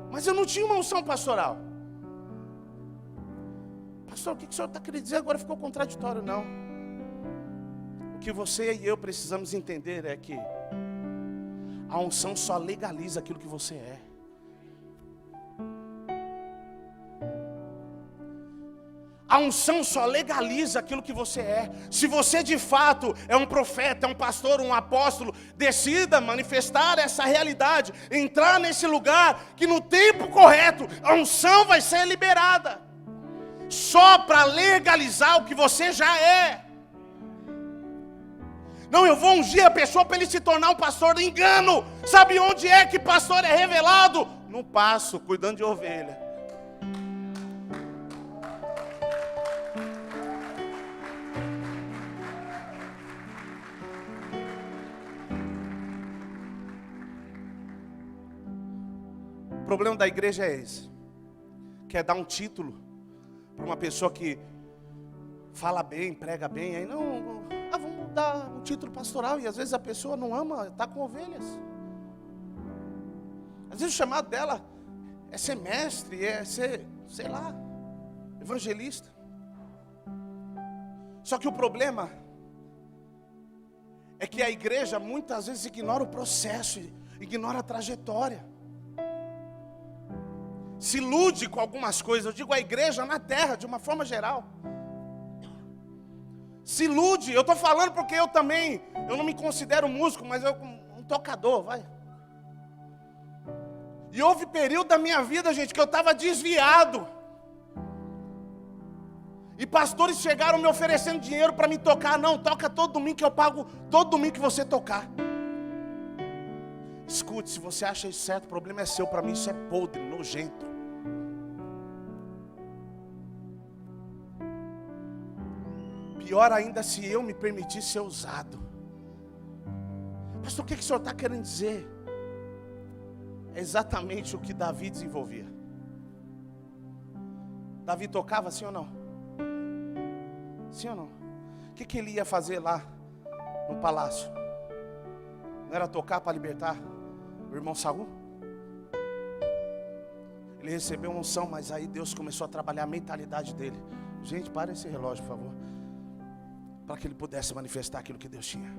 Mas eu não tinha uma unção pastoral. Pastor, o que o senhor está querendo dizer? Agora ficou contraditório. Não. O que você e eu precisamos entender é que a unção só legaliza aquilo que você é. A unção só legaliza aquilo que você é. Se você de fato é um profeta, é um pastor, um apóstolo, decida manifestar essa realidade, entrar nesse lugar que no tempo correto a unção vai ser liberada. só para legalizar o que você já é. Não, eu vou ungir a pessoa para ele se tornar um pastor. Engano. Sabe onde é que pastor é revelado? No pasto, cuidando de ovelha. O problema da igreja é esse. Quer dar um título para uma pessoa que fala bem, prega bem. Aí não, vamos dar um título pastoral. E às vezes a pessoa não ama, está com ovelhas. Às vezes o chamado dela é ser mestre, é ser, sei lá, evangelista. Só que o problema é que a igreja muitas vezes ignora o processo, ignora a trajetória. Se ilude com algumas coisas. Eu digo a igreja na terra, de uma forma geral. Se ilude. Eu estou falando porque eu também, eu não me considero músico, mas eu um tocador, vai. E houve período da minha vida, gente, que eu estava desviado. E pastores chegaram me oferecendo dinheiro para me tocar. Não, toca todo domingo que eu pago todo domingo que você tocar. Escute, se você acha isso certo, o problema é seu. Para mim isso é podre, nojento. Pior ainda se eu me permitir ser usado. Pastor, o que o senhor está querendo dizer? É exatamente o que Davi desenvolvia. Davi tocava, sim ou não? Sim ou não? O que ele ia fazer lá no palácio? Não era tocar para libertar o irmão Saul? Ele recebeu uma unção, mas aí Deus começou a trabalhar a mentalidade dele. Gente, para esse relógio, por favor. Para que ele pudesse manifestar aquilo que Deus tinha.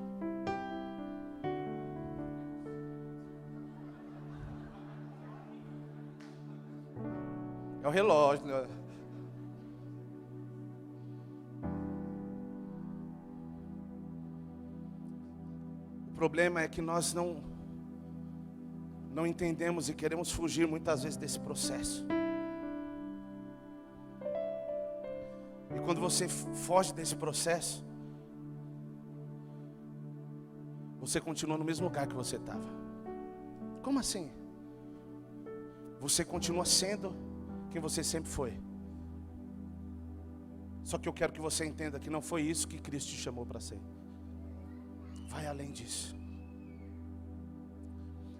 É o relógio, né? O problema é que nós não entendemos e queremos fugir muitas vezes desse processo. E quando você foge desse processo, você continua no mesmo lugar que você estava. Como assim? Você continua sendo quem você sempre foi. Só que eu quero que você entenda que não foi isso que Cristo te chamou para ser. Vai além disso.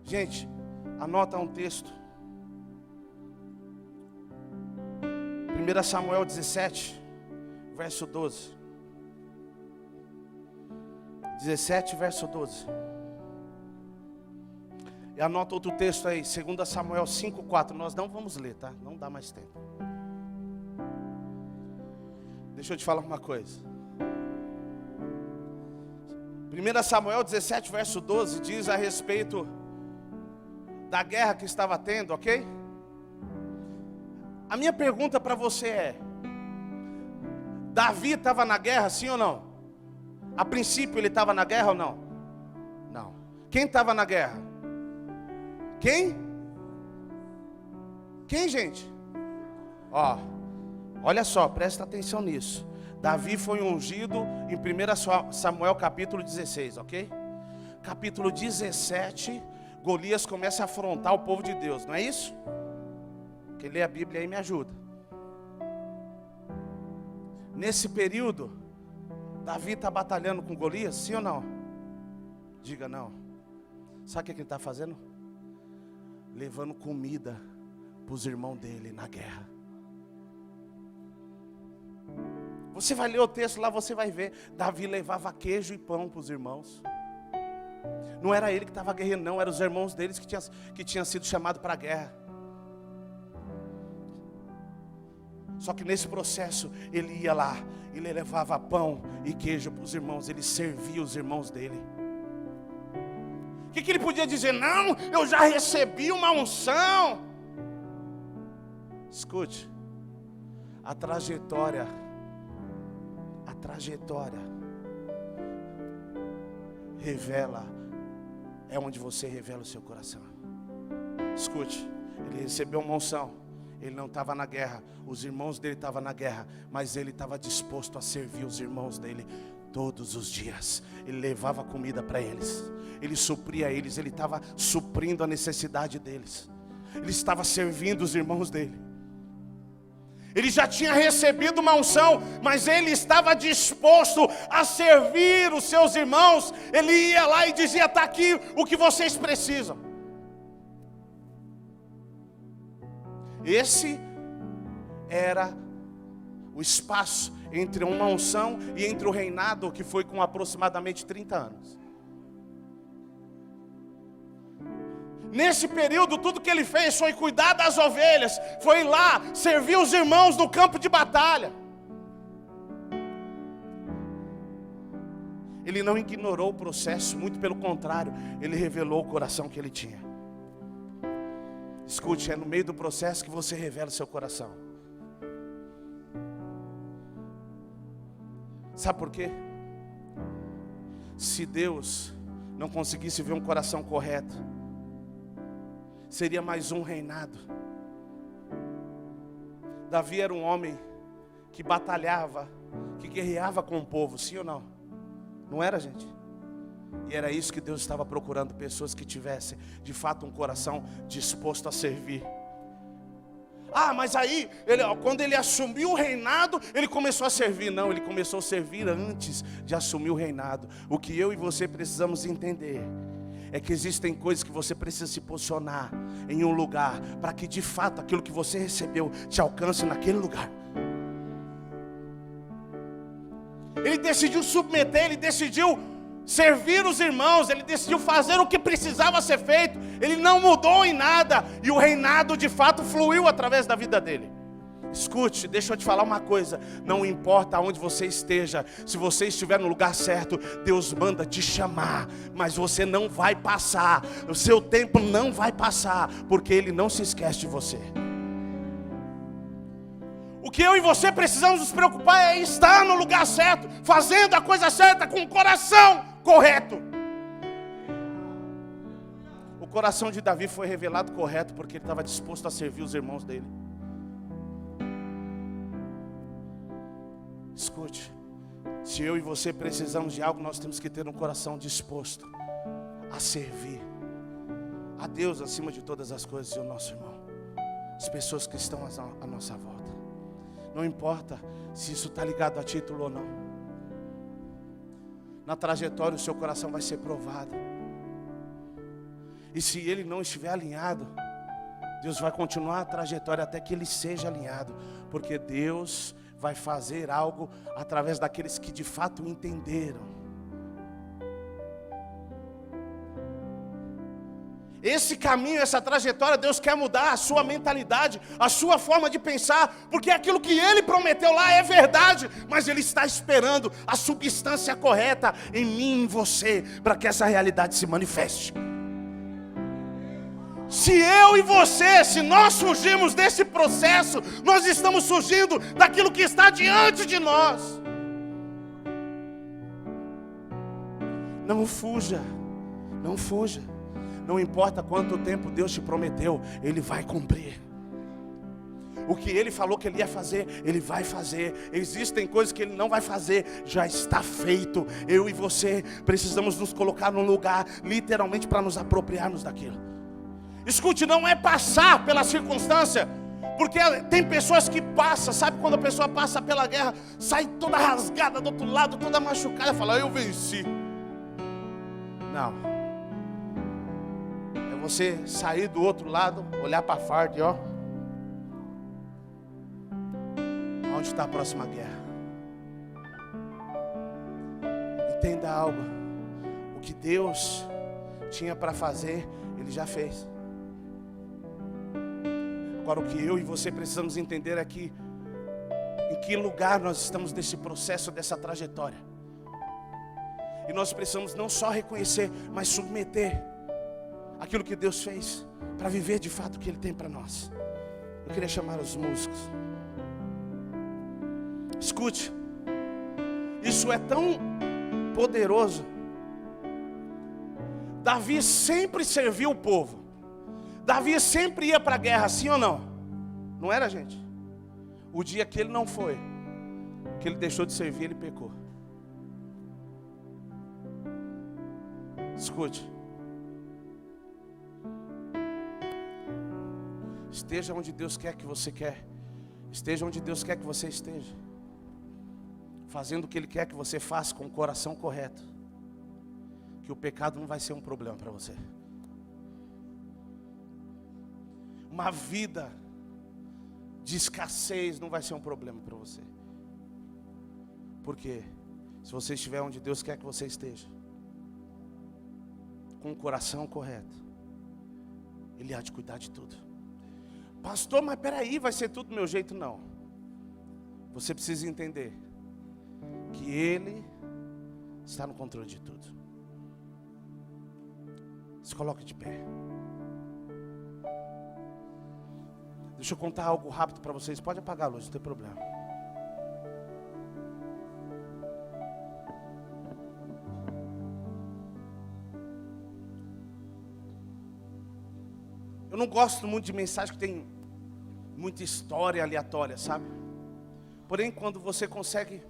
Gente, anota um texto. 1 Samuel 17, verso 12. 17, verso 12. E anota outro texto aí, 2 Samuel 5, 4. Nós não vamos ler, tá? Não dá mais tempo. Deixa eu te falar uma coisa. 1 Samuel 17, verso 12 diz a respeito da guerra que estava tendo, ok? A minha pergunta para você é: Davi estava na guerra, sim ou não? A princípio ele estava na guerra ou não? Não. Quem estava na guerra? Quem? Quem, gente? Ó, olha só, presta atenção nisso. Davi foi ungido em 1 Samuel capítulo 16, ok? Capítulo 17, Golias começa a afrontar o povo de Deus, não é isso? Quem lê a Bíblia aí me ajuda. Nesse período, Davi está batalhando com Golias, sim ou não? Diga não. Sabe o que ele está fazendo? Levando comida para os irmãos dele na guerra. Você vai ler o texto lá, você vai ver. Davi levava queijo e pão para os irmãos. Não era ele que estava guerreando, não. Eram os irmãos deles que tinham sido chamados para a guerra. Só que nesse processo, ele ia lá, ele levava pão e queijo para os irmãos. Ele servia os irmãos dele. O que ele podia dizer? Não, eu já recebi uma unção. Escute, a trajetória revela, é onde você revela o seu coração. Escute, ele recebeu uma unção, Ele não estava na guerra, os irmãos dele estavam na guerra, mas ele estava disposto a servir os irmãos dele todos os dias. Ele levava comida para eles, ele supria eles, ele estava suprindo a necessidade deles, ele estava servindo os irmãos dele. Ele já tinha recebido uma unção, mas ele estava disposto a servir os seus irmãos. Ele ia lá e dizia: está aqui o que vocês precisam. Esse era o espaço entre uma unção e entre o reinado, que foi com aproximadamente 30 anos. Nesse período, tudo que ele fez foi cuidar das ovelhas, foi lá servir os irmãos no campo de batalha. Ele não ignorou o processo, muito pelo contrário, ele revelou o coração que ele tinha. Escute, é no meio do processo que você revela o seu coração. Sabe por quê? Se Deus não conseguisse ver um coração correto, seria mais um reinado. Davi era um homem que batalhava, que guerreava com o povo, sim ou não? Não era, gente? E era isso que Deus estava procurando, pessoas que tivessem de fato um coração disposto a servir. Mas aí, quando ele assumiu o reinado, ele começou a servir. Não, ele começou a servir antes de assumir o reinado. O que eu e você precisamos entender é que existem coisas que você precisa se posicionar em um lugar, para que de fato aquilo que você recebeu te alcance naquele lugar. Ele decidiu submeter, ele decidiu servir os irmãos, ele decidiu fazer o que precisava ser feito. Ele não mudou em nada, e o reinado de fato fluiu através da vida dele. Escute, deixa eu te falar uma coisa: não importa onde você esteja, se você estiver no lugar certo, Deus manda te chamar, mas você não vai passar, o seu tempo não vai passar, porque Ele não se esquece de você. O que eu e você precisamos nos preocupar é estar no lugar certo, fazendo a coisa certa, com o coração correto. O coração de Davi foi revelado correto, porque ele estava disposto a servir os irmãos dele. Escute, se eu e você precisamos de algo, nós temos que ter um coração disposto a servir a Deus acima de todas as coisas, e o nosso irmão, as pessoas que estão à nossa volta. Não importa se isso está ligado a título ou não. Na trajetória o seu coração vai ser provado. E se ele não estiver alinhado, Deus vai continuar a trajetória até que ele seja alinhado. Porque Deus vai fazer algo através daqueles que de fato entenderam. Esse caminho, essa trajetória, Deus quer mudar a sua mentalidade, a sua forma de pensar, porque aquilo que Ele prometeu lá é verdade, mas Ele está esperando a substância correta em mim e em você, para que essa realidade se manifeste. Se eu e você, se nós surgirmos desse processo, nós estamos surgindo daquilo que está diante de nós. Não fuja, não fuja. Não importa quanto tempo Deus te prometeu, Ele vai cumprir. O que Ele falou que Ele ia fazer, Ele vai fazer. Existem coisas que Ele não vai fazer, já está feito. Eu e você precisamos nos colocar num lugar, literalmente, para nos apropriarmos daquilo. Escute, não é passar pela circunstância, porque tem pessoas que passam, sabe quando a pessoa passa pela guerra, sai toda rasgada do outro lado, toda machucada, fala: eu venci. Não. Você sair do outro lado, olhar para a farda e onde está a próxima guerra? Entenda algo: o que Deus tinha para fazer, Ele já fez. Agora, o que eu e você precisamos entender é que em que lugar nós estamos nesse processo, dessa trajetória. E nós precisamos não só reconhecer, mas submeter aquilo que Deus fez, para viver de fato o que Ele tem para nós. Eu queria chamar os músicos. Escute, isso é tão poderoso. Davi sempre serviu o povo. Davi sempre ia para a guerra, sim ou não? Não era, gente? O dia que ele não foi, que ele deixou de servir, ele pecou. Escute. Esteja onde Deus quer que você quer. Esteja onde Deus quer que você esteja. Fazendo o que Ele quer que você faça com o coração correto. Que o pecado não vai ser um problema para você. Uma vida de escassez não vai ser um problema para você. Porque se você estiver onde Deus quer que você esteja, com o coração correto, Ele há de cuidar de tudo. Pastor, mas peraí, vai ser tudo do meu jeito? Não. Você precisa entender que Ele está no controle de tudo. Se coloque de pé. Deixa eu contar algo rápido para vocês. Pode apagar a luz, não tem problema. Eu não gosto muito de mensagem que tem muita história aleatória, sabe? Porém, quando você consegue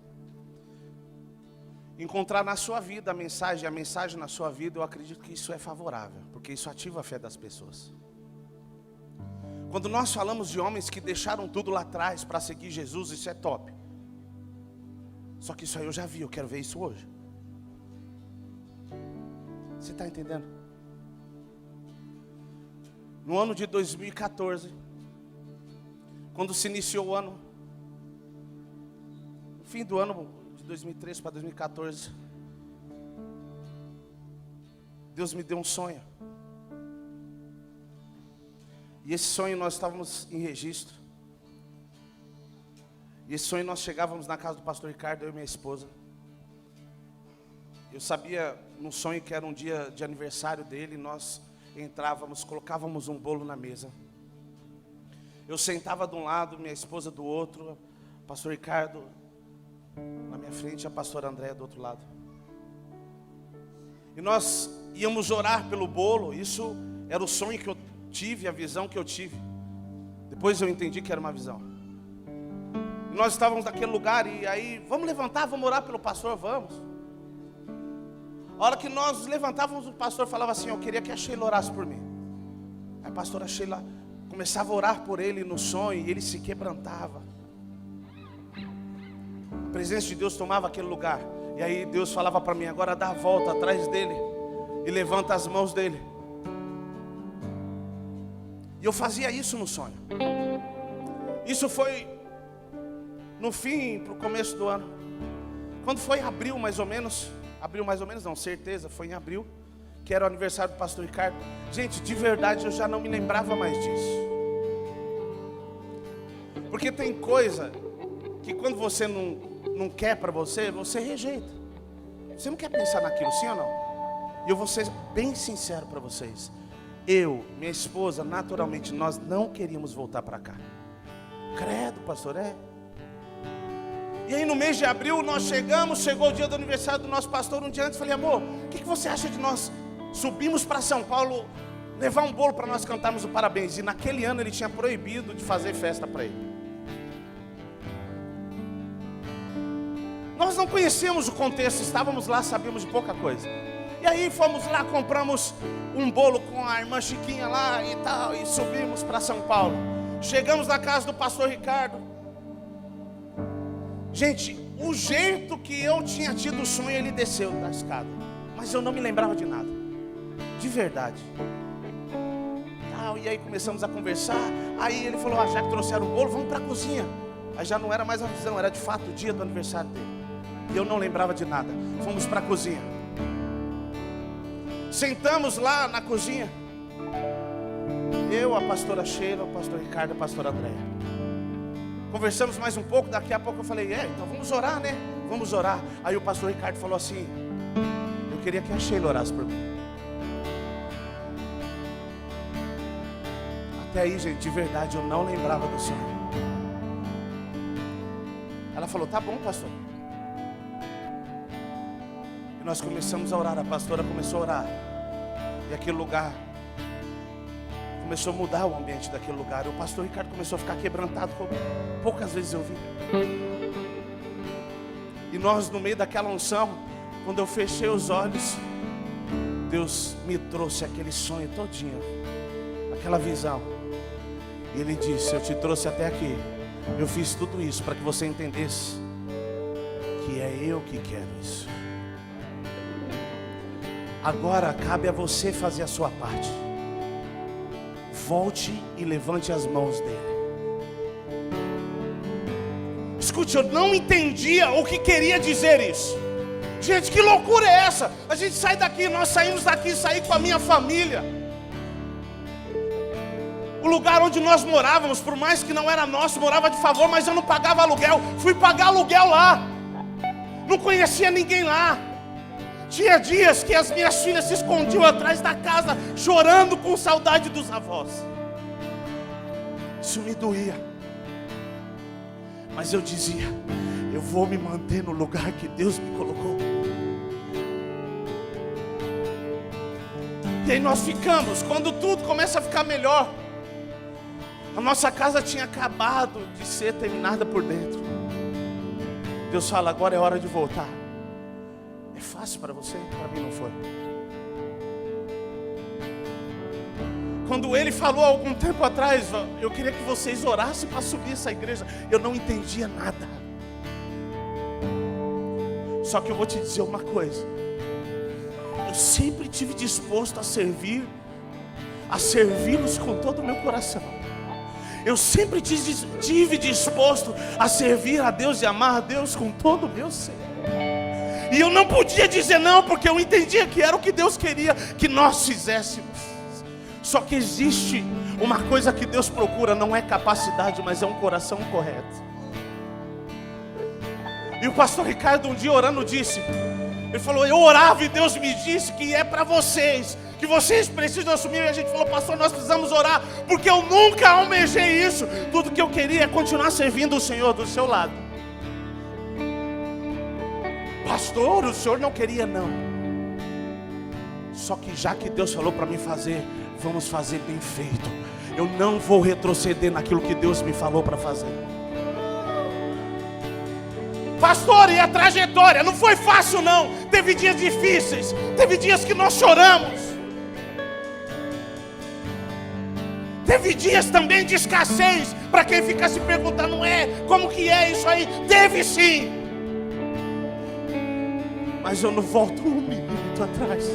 encontrar na sua vida a mensagem na sua vida, eu acredito que isso é favorável, porque isso ativa a fé das pessoas. Quando nós falamos de homens que deixaram tudo lá atrás para seguir Jesus, isso é top. Só que isso aí eu já vi, eu quero ver isso hoje. Você está entendendo? No ano de 2014, quando se iniciou o ano, no fim do ano de 2013 para 2014, Deus me deu um sonho. E esse sonho nós estávamos em registro. E esse sonho nós chegávamos na casa do pastor Ricardo, eu e minha esposa. Eu sabia no sonho que era um dia de aniversário dele. Nós entrávamos, colocávamos um bolo na mesa. Eu sentava de um lado, minha esposa do outro, pastor Ricardo na minha frente, a pastora Andréia do outro lado. E nós íamos orar pelo bolo. Isso era o sonho que eu tive, a visão que eu tive. Depois eu entendi que era uma visão. E nós estávamos naquele lugar e aí, vamos levantar, vamos orar pelo pastor, vamos. A hora que nós nos levantávamos, o pastor falava assim: eu queria que a Sheila orasse por mim. Aí a pastora Sheila começava a orar por ele no sonho e ele se quebrantava. A presença de Deus tomava aquele lugar. E aí Deus falava para mim: agora dá a volta atrás dele e levanta as mãos dele. E eu fazia isso no sonho. Isso foi no fim, para o começo do ano. Quando foi abril mais ou menos não, certeza, foi em abril, que era o aniversário do pastor Ricardo. Gente, de verdade eu já não me lembrava mais disso. Porque tem coisa que quando você não quer para você, você rejeita. Você não quer pensar naquilo, sim ou não? E eu vou ser bem sincero para vocês. Eu, minha esposa, naturalmente, nós não queríamos voltar para cá. Credo, pastor, é? E aí no mês de abril nós chegou o dia do aniversário do nosso pastor. Um dia antes falei: amor, o que você acha de nós subimos para São Paulo, levar um bolo para nós cantarmos o parabéns? E naquele ano ele tinha proibido de fazer festa para ele. Nós não conhecíamos o contexto, estávamos lá, sabíamos de pouca coisa. E aí fomos lá, compramos um bolo com a irmã Chiquinha lá e tal, e subimos para São Paulo. Chegamos na casa do pastor Ricardo. Gente, o jeito que eu tinha tido o sonho, ele desceu da escada. Mas eu não me lembrava de nada. De verdade. E aí começamos a conversar. Aí ele falou: já que trouxeram o bolo, vamos para a cozinha. Aí já não era mais a visão, era de fato o dia do aniversário dele. E eu não lembrava de nada. Fomos para a cozinha. Sentamos lá na cozinha. Eu, a pastora Sheila, o pastor Ricardo, a pastora Andréia. Conversamos mais um pouco, daqui a pouco eu falei: então vamos orar, né? Vamos orar. Aí o pastor Ricardo falou assim: eu queria que a Sheila orasse por mim. Até aí, gente, de verdade, eu não lembrava do sonho. Ela falou: tá bom, pastor. E nós começamos a orar, a pastora começou a orar. E aquele lugar começou a mudar o ambiente daquele lugar. E o pastor Ricardo começou a ficar quebrantado, como poucas vezes eu vi. E nós, no meio daquela unção, quando eu fechei os olhos, Deus me trouxe aquele sonho todinho, aquela visão. E Ele disse: eu te trouxe até aqui. Eu fiz tudo isso para que você entendesse que é eu que quero isso. Agora cabe a você fazer a sua parte. Volte e levante as mãos dele. Escute, eu não entendia o que queria dizer isso. Gente, que loucura é essa? A gente sai daqui, nós saímos daqui, saí com a minha família. O lugar onde nós morávamos, por mais que não era nosso, morava de favor, mas eu não pagava aluguel. Fui pagar aluguel lá. Não conhecia ninguém lá. Tinha dias que as minhas filhas se escondiam atrás da casa, chorando com saudade dos avós. Isso me doía. Mas eu dizia: eu vou me manter no lugar que Deus me colocou. E aí nós ficamos, quando tudo começa a ficar melhor. A nossa casa tinha acabado de ser terminada por dentro. Deus fala: agora é hora de voltar. É fácil para você? Para mim não foi. Quando Ele falou há algum tempo atrás: eu queria que vocês orassem para subir essa igreja, eu não entendia nada. Só que eu vou te dizer uma coisa: eu sempre tive disposto a servir, a servi-los com todo o meu coração. Eu sempre tive disposto a servir a Deus e amar a Deus com todo o meu ser. E eu não podia dizer não, porque eu entendia que era o que Deus queria que nós fizéssemos. Só que existe uma coisa que Deus procura, não é capacidade, mas é um coração correto. E o pastor Ricardo um dia orando disse, ele falou: eu orava e Deus me disse que é para vocês, que vocês precisam assumir. E a gente falou: pastor, nós precisamos orar, porque eu nunca almejei isso. Tudo que eu queria é continuar servindo o Senhor do seu lado. Pastor, o senhor não queria não. Só que já que Deus falou para mim fazer, vamos fazer bem feito. Eu não vou retroceder naquilo que Deus me falou para fazer. Pastor, e a trajetória? Não foi fácil não. Teve dias difíceis, teve dias que nós choramos. Teve dias também de escassez. Para quem fica se perguntando, não é? Como que é isso aí? Teve sim. Mas eu não volto um minuto atrás,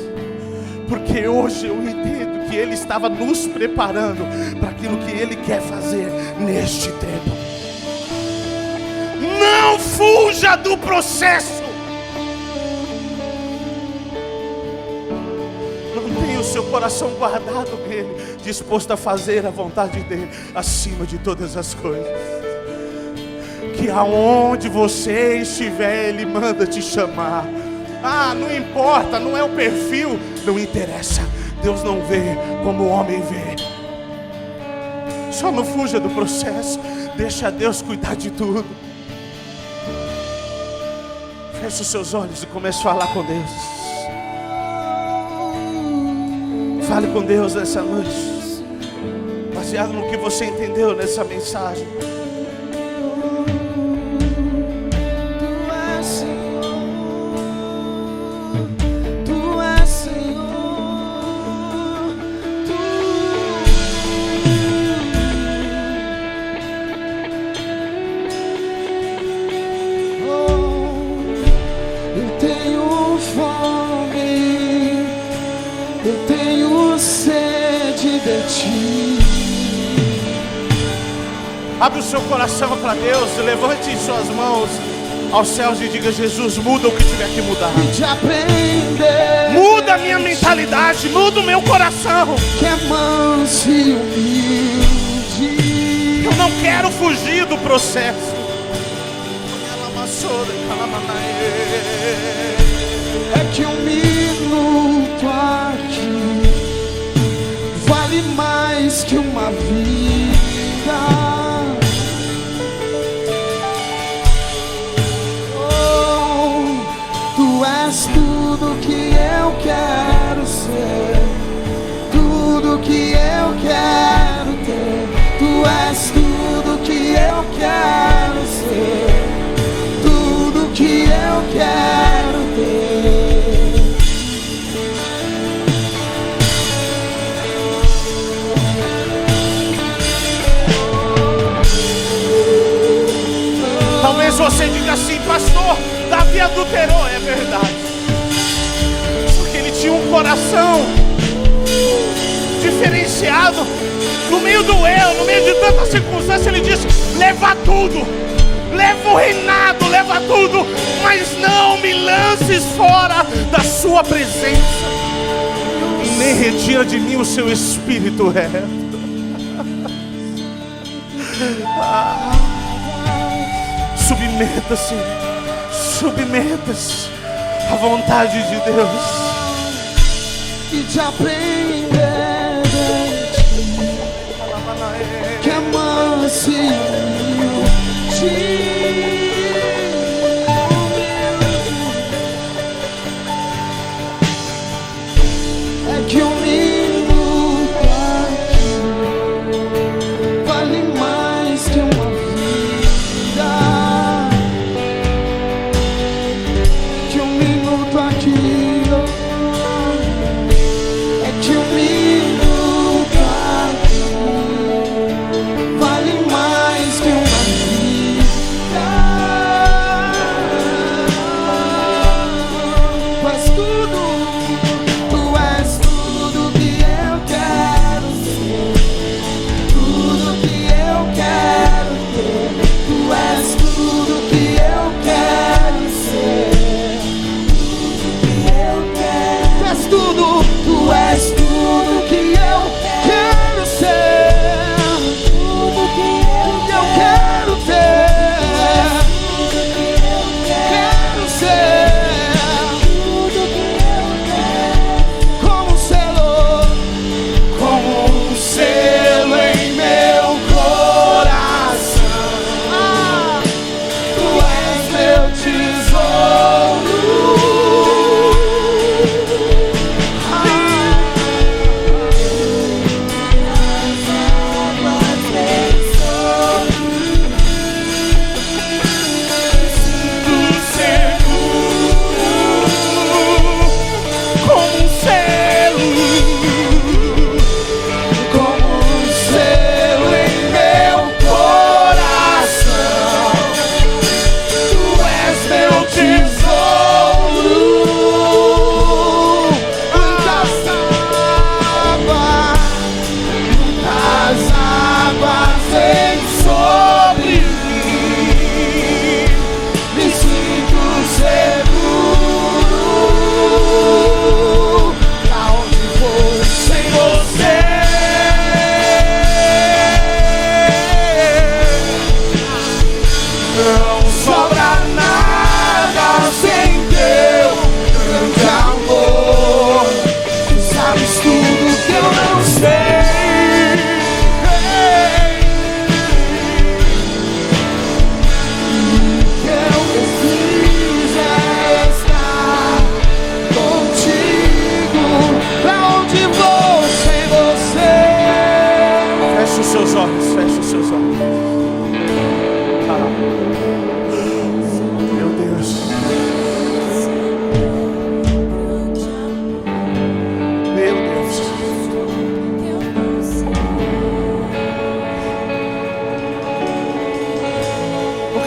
porque hoje eu entendo que Ele estava nos preparando para aquilo que Ele quer fazer neste tempo. Não fuja do processo. Não tenha o seu coração guardado nele, disposto a fazer a vontade dele acima de todas as coisas. Que aonde você estiver, Ele manda te chamar. Ah, não importa, não é o perfil, não interessa. Deus não vê como o homem vê. Só não fuja do processo. Deixa Deus cuidar de tudo. Feche os seus olhos e comece a falar com Deus. Fale com Deus nessa noite, baseado no que você entendeu nessa mensagem. Abre o seu coração para Deus, levante suas mãos aos céus e diga: Jesus, muda o que tiver que mudar. Muda a minha mentalidade, muda o meu coração. Que é manso e humilde. Eu não quero fugir do processo. É que um minuto aqui vale mais que uma vida. Tu és tudo que eu quero ser, tudo que eu quero. Talvez você diga assim: pastor, Davi adulterou. É verdade, porque ele tinha um coração diferenciado. No meio do erro, no meio de tanta circunstância, ele disse: leva tudo, leva o reinado, leva tudo, mas não me lances fora da sua presença, e nem retira de mim o seu espírito reto. Submeta-se, submeta-se à vontade de Deus. E te aprender que é mansinho é que um minuto aqui vale mais que uma vida, que um minuto aqui é que um minuto aqui vale mais que uma vida. Tu és tudo, tu és tudo que eu quero ser, tudo que eu quero ter. Tu és tudo que eu quero ser, tudo que eu quero. Tu és tudo, tu és tudo que eu quero ser, tudo que eu quero ter, tudo que eu quero ser, tudo que eu quero. Como um selo em meu coração, tu és meu tesouro.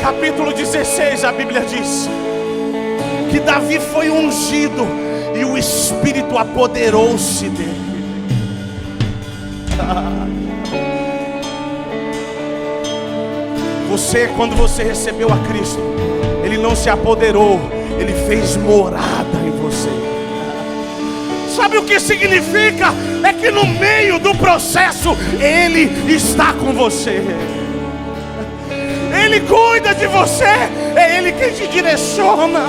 Capítulo 16, a Bíblia diz que Davi foi ungido e o Espírito apoderou-se dele. Você, quando você recebeu a Cristo, Ele não se apoderou, Ele fez morada em você. Sabe o que significa? É que no meio do processo Ele está com você. Ele cuida de você, é Ele quem te direciona.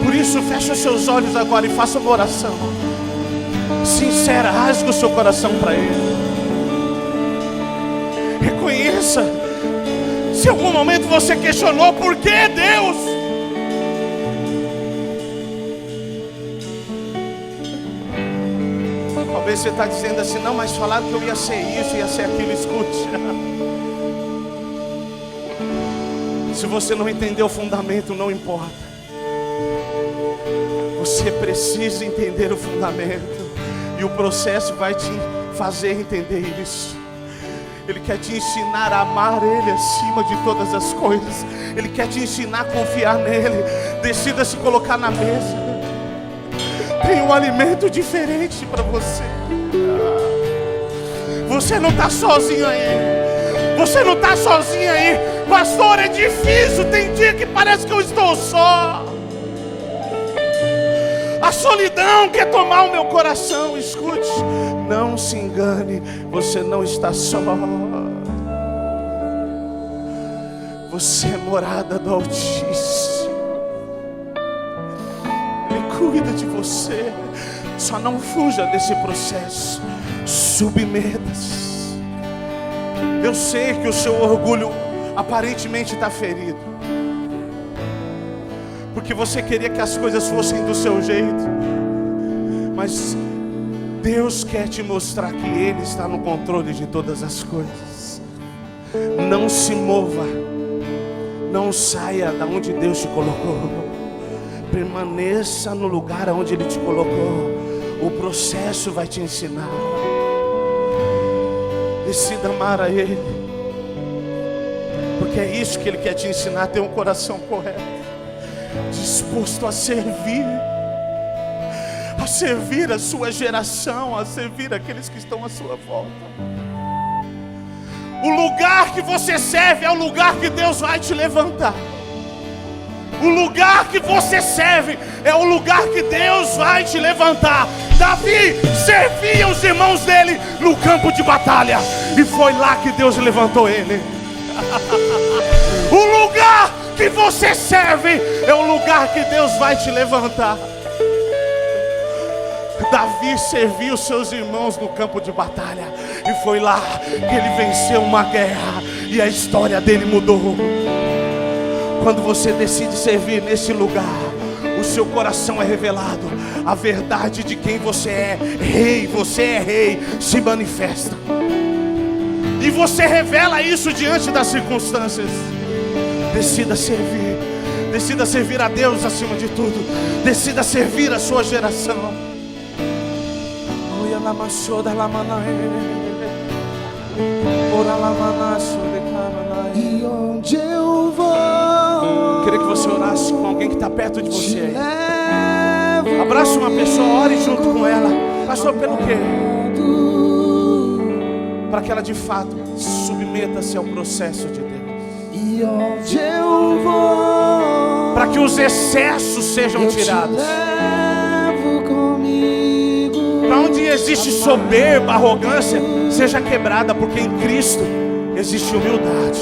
Por isso, feche os seus olhos agora e faça uma oração sincera, rasgue o seu coração para Ele. Reconheça, se em algum momento você questionou por que Deus, talvez você está dizendo assim: não, mas falaram que eu ia ser isso, ia ser aquilo. Escute, se você não entendeu o fundamento, não importa. Você precisa entender o fundamento, e o processo vai te fazer entender isso. Ele quer te ensinar a amar Ele acima de todas as coisas. Ele quer te ensinar a confiar nele. Decida se colocar na mesa. Tem um alimento diferente para você. Você não está sozinho aí. Você não está sozinho aí. Pastor, é difícil. Tem dia que parece que eu estou só. A solidão quer tomar o meu coração. Escute, não se engane. Você não está só. Você é morada do Altíssimo. Ele cuida de você. Só não fuja desse processo. Submeta-se. Eu sei que o seu orgulho aparentemente está ferido, porque você queria que as coisas fossem do seu jeito. Mas Deus quer te mostrar que Ele está no controle de todas as coisas. Não se mova. Não saia da onde Deus te colocou. Permaneça no lugar onde Ele te colocou. O processo vai te ensinar. Decida amar a Ele, porque é isso que Ele quer te ensinar. Ter um coração correto, disposto a servir a sua geração, a servir aqueles que estão à sua volta. O lugar que você serve é o lugar que Deus vai te levantar. O lugar que você serve é o lugar que Deus vai te levantar. Davi servia os irmãos dele no campo de batalha, e foi lá que Deus levantou ele. O lugar que você serve é o lugar que Deus vai te levantar. Davi serviu os seus irmãos no campo de batalha, e foi lá que ele venceu uma guerra, e a história dele mudou. Quando você decide servir nesse lugar, o seu coração é revelado. A verdade de quem você é rei, se manifesta. E você revela isso diante das circunstâncias. Decida servir a Deus acima de tudo. Decida servir a sua geração. E onde eu vou, queria que você orasse com alguém que está perto de você aí. Abraça uma pessoa, ore junto com ela. Pastor, pelo quê? Para que ela de fato submeta-se ao processo de Deus. E onde eu vou, para que os excessos sejam tirados. Para onde existe soberba, arrogância, seja quebrada, porque em Cristo existe humildade.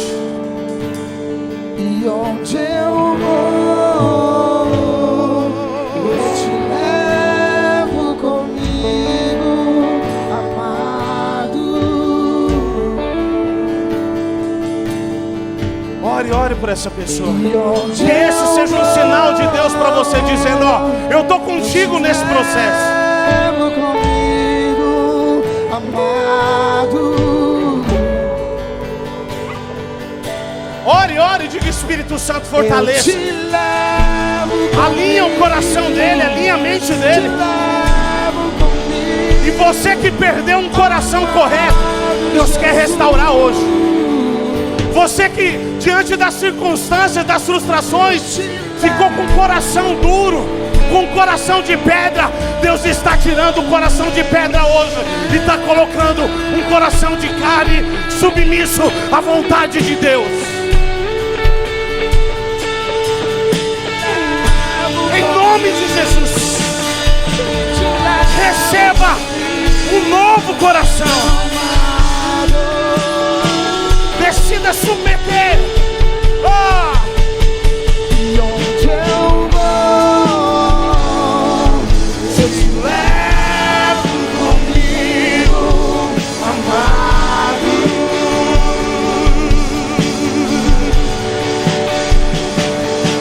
E onde eu vou, eu te levo comigo, amado. Ore por essa pessoa. Que esse seja um sinal de Deus para você, dizendo: ó, eu estou contigo nesse processo. Levo comigo, amado. Ore, diga: Espírito Santo, fortaleça. Alinha o coração dele, alinha a mente dele. E você que perdeu um coração correto, Deus quer restaurar hoje. Você que diante das circunstâncias, das frustrações, ficou com o coração duro, com o coração de pedra, Deus está tirando o coração de pedra hoje e está colocando um coração de carne, submisso à vontade de Deus. Em nome de Jesus, receba um novo coração. Decida submeter. E onde eu vou, eu te levo comigo, amado.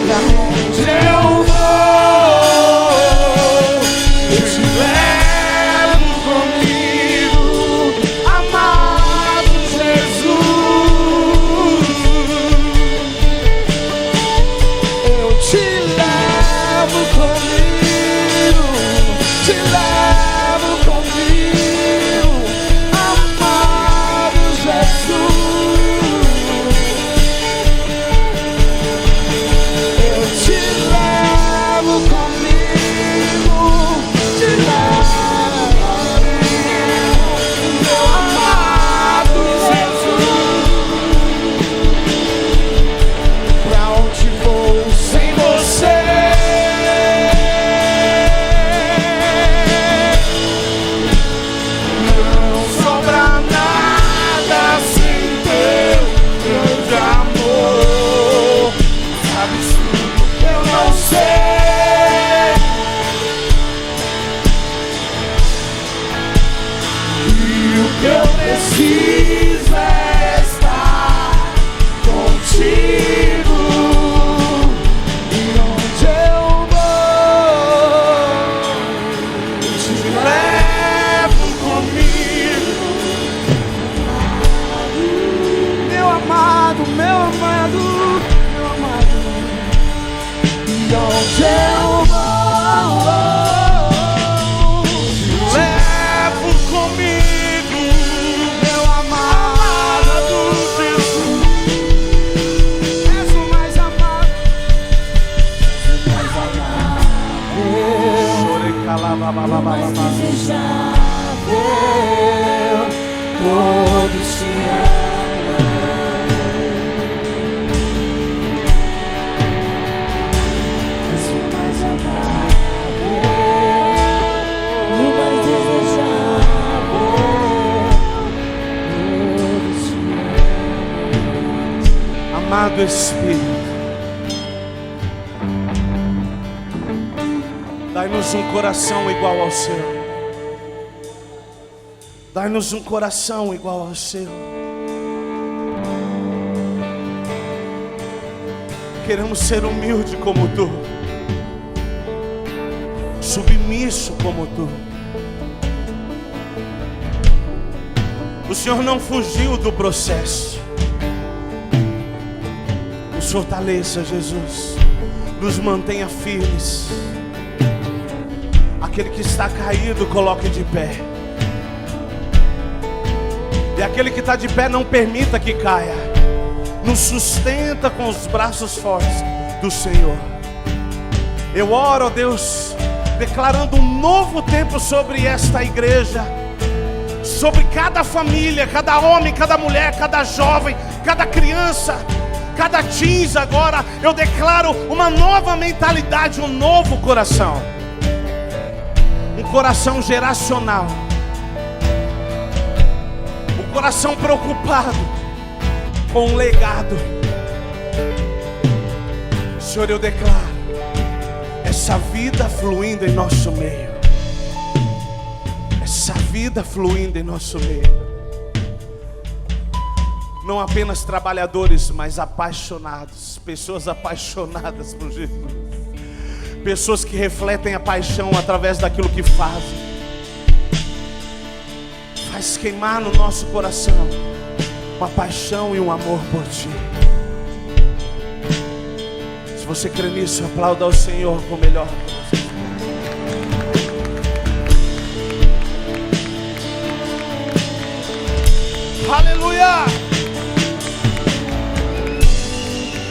E aonde eu vou, eu te levo comigo, amado Jesus. Eu preciso estar contigo. E onde eu vou, te levo comigo. Meu amado, meu amado, meu amado. E onde eu vou, te levo comigo. Meu amado Jesus, és o mais amado, és o mais amado. Chorei, calabababababá. Mais desejável, todos te amam. És o mais amável, o mais desejável, todos te amam. Amado Espírito, dai-nos um coração igual ao seu. Dai-nos um coração igual ao seu. Queremos ser humilde como tu, submisso como tu. O Senhor não fugiu do processo. Nos fortaleça, Jesus. Nos mantenha firmes. Aquele que está caído, coloque de pé. E aquele que está de pé, não permita que caia. Nos sustenta com os braços fortes do Senhor. Eu oro, ó Deus, declarando um novo tempo sobre esta igreja, sobre cada família, cada homem, cada mulher, cada jovem, cada criança, cada teens. Agora eu declaro uma nova mentalidade, um novo coração. Um coração geracional. Um coração preocupado com o legado. Senhor, eu declaro essa vida fluindo em nosso meio. Essa vida fluindo em nosso meio. Não apenas trabalhadores, mas apaixonados. Pessoas apaixonadas por Jesus. Pessoas que refletem a paixão através daquilo que fazem. Faz queimar no nosso coração uma paixão e um amor por Ti. Se você crê nisso, aplauda ao Senhor com o melhor que você tem. Aleluia!